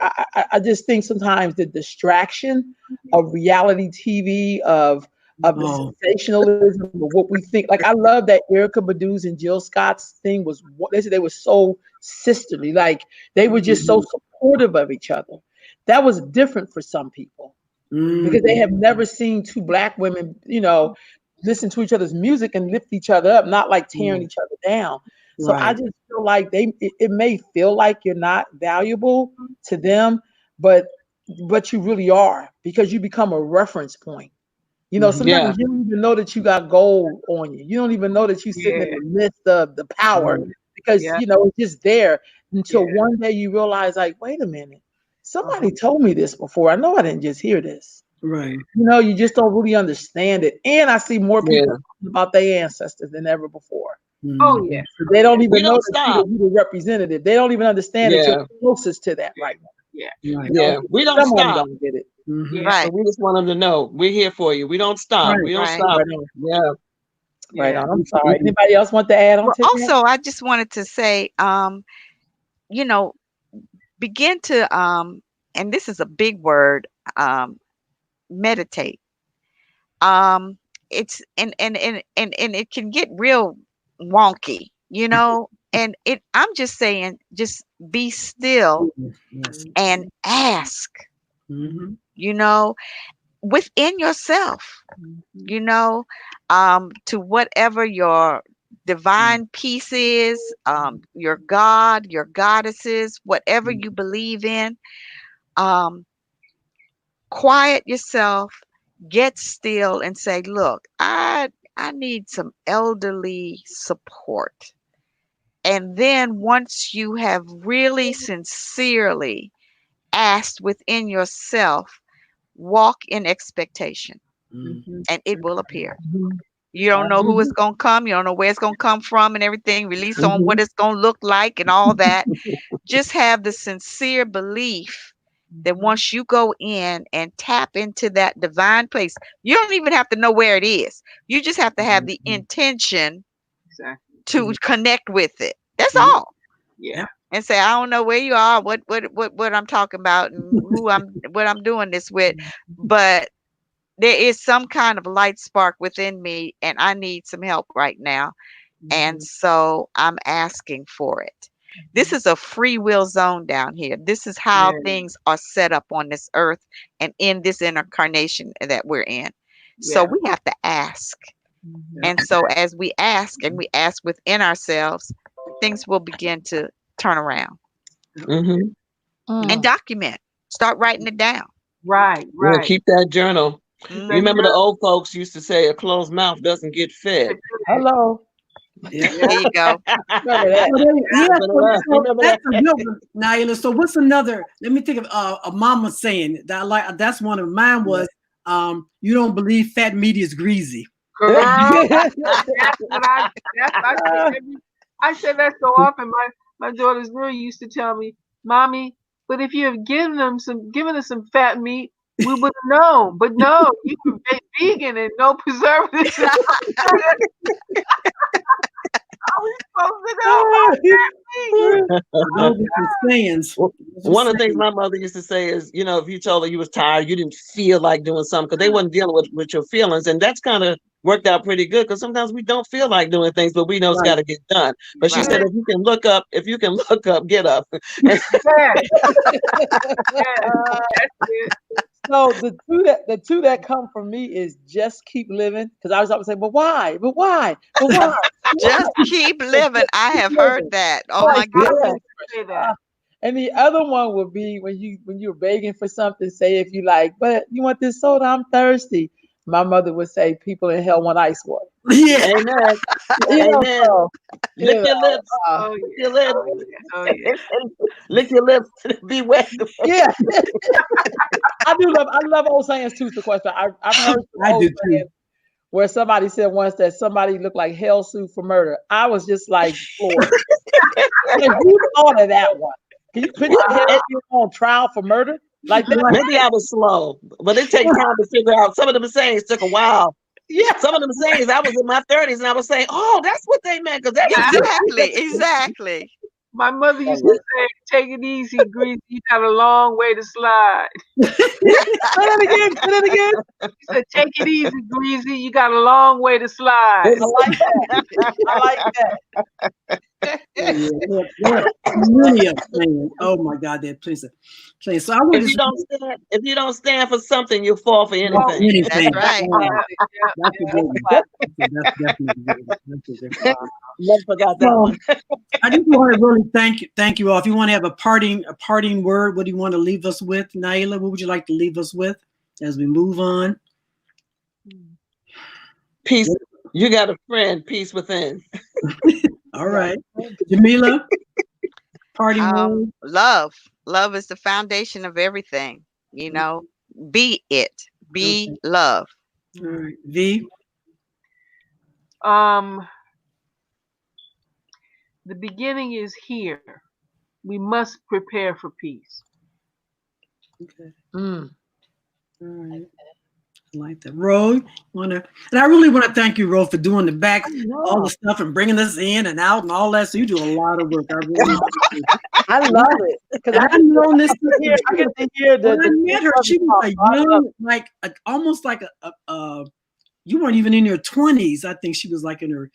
I just think sometimes the distraction of reality TV, of the sensationalism of what we think. Like, I love that Erica Badu's and Jill Scott's thing was, they said they were so sisterly. Like, they were just so supportive of each other. That was different for some people because they have never seen two Black women, you know, listen to each other's music and lift each other up, not like tearing each other down. So I just feel like it may feel like you're not valuable to them, but you really are, because you become a reference point. You know, sometimes you don't even know that you got gold on you. You don't even know that you're sitting in the midst of the power because, you know, it's just there until one day you realize, like, wait a minute, somebody told me this before. I know I didn't just hear this. Right. You know, you just don't really understand it. And I see more people talking about their ancestors than ever before. Oh yeah. So they don't even know that stop. you're the representative. They don't even understand that you're closest to that right now. We don't Some of them stop. don't get it. Right. So we just want them to know we're here for you. We don't stop. We don't stop. Right on. I'm sorry. Anybody else want to add on Well, to that? also, I just wanted to say, you know, begin to, and this is a big word, meditate. It's and it can get real wonky, you know. And I'm just saying, just be still and ask, you know, within yourself, you know, to whatever your divine peace is, your God, your goddesses, whatever you believe in. Quiet yourself, get still, and say, look, I need some elderly support. And then once you have really sincerely asked within yourself, walk in expectation, and it will appear. You don't know who it's going to come. You don't know where it's going to come from and everything. Release on what it's going to look like and all that. Just have the sincere belief that once you go in and tap into that divine place, you don't even have to know where it is. You just have to have the intention to connect with it. That's all. Yeah. And say, I don't know where you are, what I'm talking about, and what I'm doing this with, but there is some kind of light spark within me, and I need some help right now. And so I'm asking for it. This is a free will zone down here. This is how things are set up on this earth and in this incarnation that we're in. So we have to ask. And so as we ask and we ask within ourselves, things will begin to turn around. And document. Start writing it down. Right. Yeah, keep that journal. Mhm. Remember the old folks used to say a closed mouth doesn't get fed. Hello. There you go. Remember that. So that's a good one, Naila. So what's another? Let me think of a mama saying that I like. That's one of mine was, you don't believe fat meat is greasy. Girl, that's what I say that so often. My daughter's girl used to tell me, "Mommy, but if you have given us some fat meat, we would have known. But no, you can be vegan and no preservatives." I supposed to know about that? Those are some sayings. Well, Those are one of the things sayings. my mother used to say is, if you told her you was tired, you didn't feel like doing something because they wasn't dealing with your feelings. And that's kind of worked out pretty good because sometimes we don't feel like doing things, but we know it's Right. got to get done. But she Right. said, if you can look up, get up. Yeah, that's it. So the two that come from me is just keep living. Because I was always saying, but why? But why? But why? Just keep living. I have heard that. Oh my Like, I goodness. was say that. and the other one would be when you're begging for something, say if you like, but you want this soda, I'm thirsty. My mother would say, people in hell want ice water. Yeah. Amen. You know, Amen. so, Lick you your know, lips. Oh Lick yeah. your lips. Oh yeah. Oh yeah. Lick your lips. Be wet. yeah. I love old sayings too, Sequestra. I've heard some I old do too. sayings where somebody said once that somebody looked like hell suit for murder. I was just like floored. Like, who thought of that one? Can you picture hell And suit on trial for murder? Like that? maybe I was slow, but it takes time to figure out. Some of them sayings took a while. Yeah. Some of them sayings, I was in my 30s and I was saying, oh, that's what they meant. Because that's Exactly. My mother used to say, "Take it easy, Greasy. You got a long way to slide." Say that again. Say that again. She said, "Take it easy, Greasy. You got a long way to slide." I like that. I like that. There are many of sayings. Oh my God, that please. So I want if you don't stand for something, you'll fall for Well, anything. anything. That's right. That's a good one. That's definitely good. That's a good one. Never forgot that So one. I just want to really thank you all. If you want to have a parting word, what do you want to leave us with, Naila? What would you like to leave us with as we move on? Peace. You got a friend. Peace within. All right, Jamila, parting word. Love. Love is the foundation of everything. You know, be it. Be Okay. love. All right, V. The beginning is here. We must prepare for peace. Okay. Mm. All right. I like that. Ro, and I really want to thank you, Ro, for doing the back, all the stuff and bringing us in and out and all that. So you do a lot of work. I really appreciate it. I love it because And I've known this. I get to hear When I met her, she was a young, like almost like a you weren't even in your 20s. I think she was like in her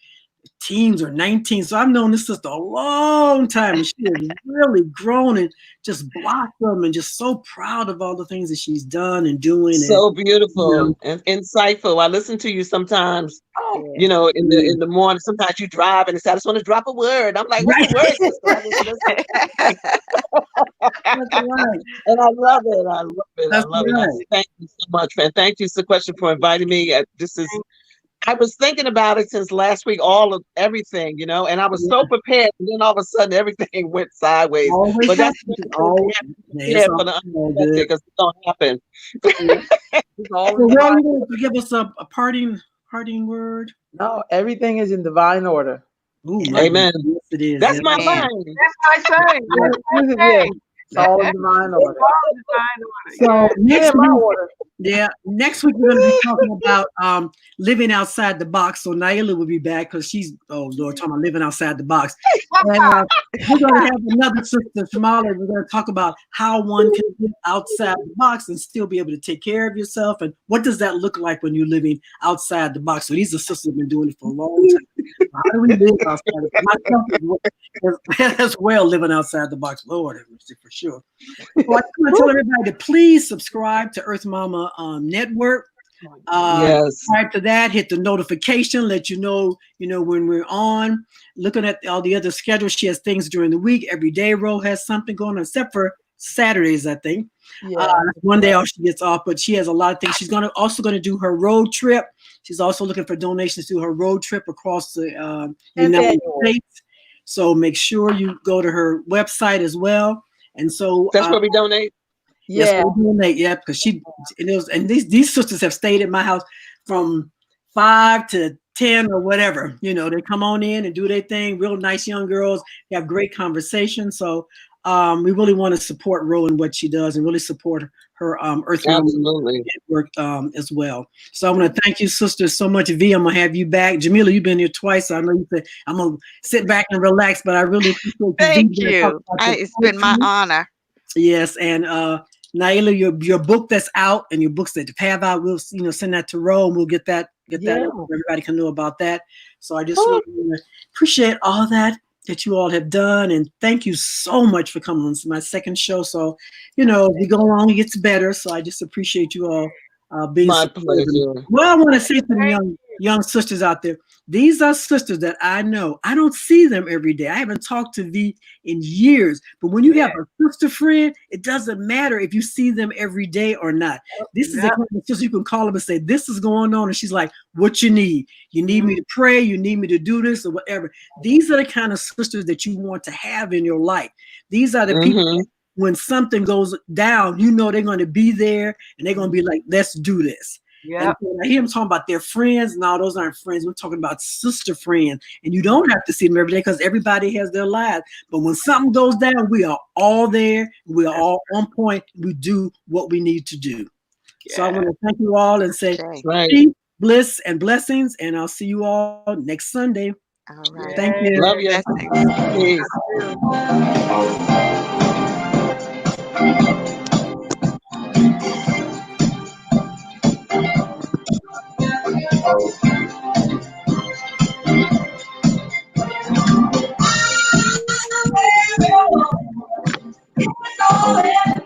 teens or 19. So I've known this sister a long time, and she has really grown and just blossomed, and just so proud of all the things that she's done and doing. So And beautiful and insightful. I listen to you sometimes, in the morning. Sometimes you drive and say, I just want to drop a word. I'm like, what's the word, sister? That's right. And I love it. I love it. That's I love right. it. Thank you so much, man. Thank you, Shquestra, for inviting me. I was thinking about it since last week, all of everything, and I was so prepared. And then all of a sudden, everything went sideways. Always But that's always prepared for the unexpected because it don't happen. It's all So, Ro, you going to give us a parting word? No, everything is in divine order. Ooh, Amen. Yes, it is. That's Yes. my Amen. line. That's my saying. That's my saying. It's all in divine order. All divine So order. next In my week, order. next week we're going to be talking about living outside the box. So Naila will be back because she's talking about living outside the box. And we're going to have another sister, Shamala. We're going to talk about how one can live outside the box and still be able to take care of yourself. And what does that look like when you're living outside the box? So these are sisters who've been doing it for a long time. How do we live outside? Myself as well, living outside the box. Lord have mercy, for sure. So I want to tell everybody to please subscribe to Earth Mama Network. Yes. Subscribe to that. Hit the notification. Let you know when we're on. Looking at all the other schedules, she has things during the week. Every day, Ro has something going on, except for Saturdays, I think. Yeah. One day off she gets off, but she has a lot of things. She's also going to do her road trip. She's also looking for donations to her road trip across the United States. So make sure you go to her website as well. And so that's where we donate. Yes, we donate. Yeah, because these sisters have stayed at my house from 5 to 10 or whatever. They come on in and do their thing. Real nice young girls. They have great conversation. So we really want to support Ro and what she does, and really support her Earth Mom Absolutely. Network as well. So I want to thank you, sister, so much. V, I'm gonna have you back. Jamila, you've been here twice. So I know you said I'm gonna sit back and relax, but I really appreciate Thank you. you. It's been my honor. Yes, and Naila, your book that's out and your books that you have out, we'll send that to Ro, and we'll get that Yeah. out so everybody can know about that. So I just really appreciate all that you all have done, and thank you so much for coming on. This is my second show, so we go along, it gets better. So I just appreciate you all being My supportive. pleasure. Well, I want to say to the young sisters out there, these are sisters that I know. I don't see them every day. I haven't talked to V in years, but when you have a sister friend, it doesn't matter if you see them every day or not. This is a kind of sister you can call them and say, this is going on, and she's like, what you need? You need me to pray? You need me to do this or whatever? These are the kind of sisters that you want to have in your life. These are the people that, when something goes down, they're going to be there, and they're going to be like, let's do this. Yeah. I hear them talking about their friends. No, those aren't friends. We're talking about sister friends. And you don't have to see them every day because everybody has their lives. But when something goes down, we are all there. We are all on point. We do what we need to do. Yeah. So I want to thank you all and say peace, bliss, and blessings. And I'll see you all next Sunday. All right. Thank you. Love you. Peace. Oh, yeah.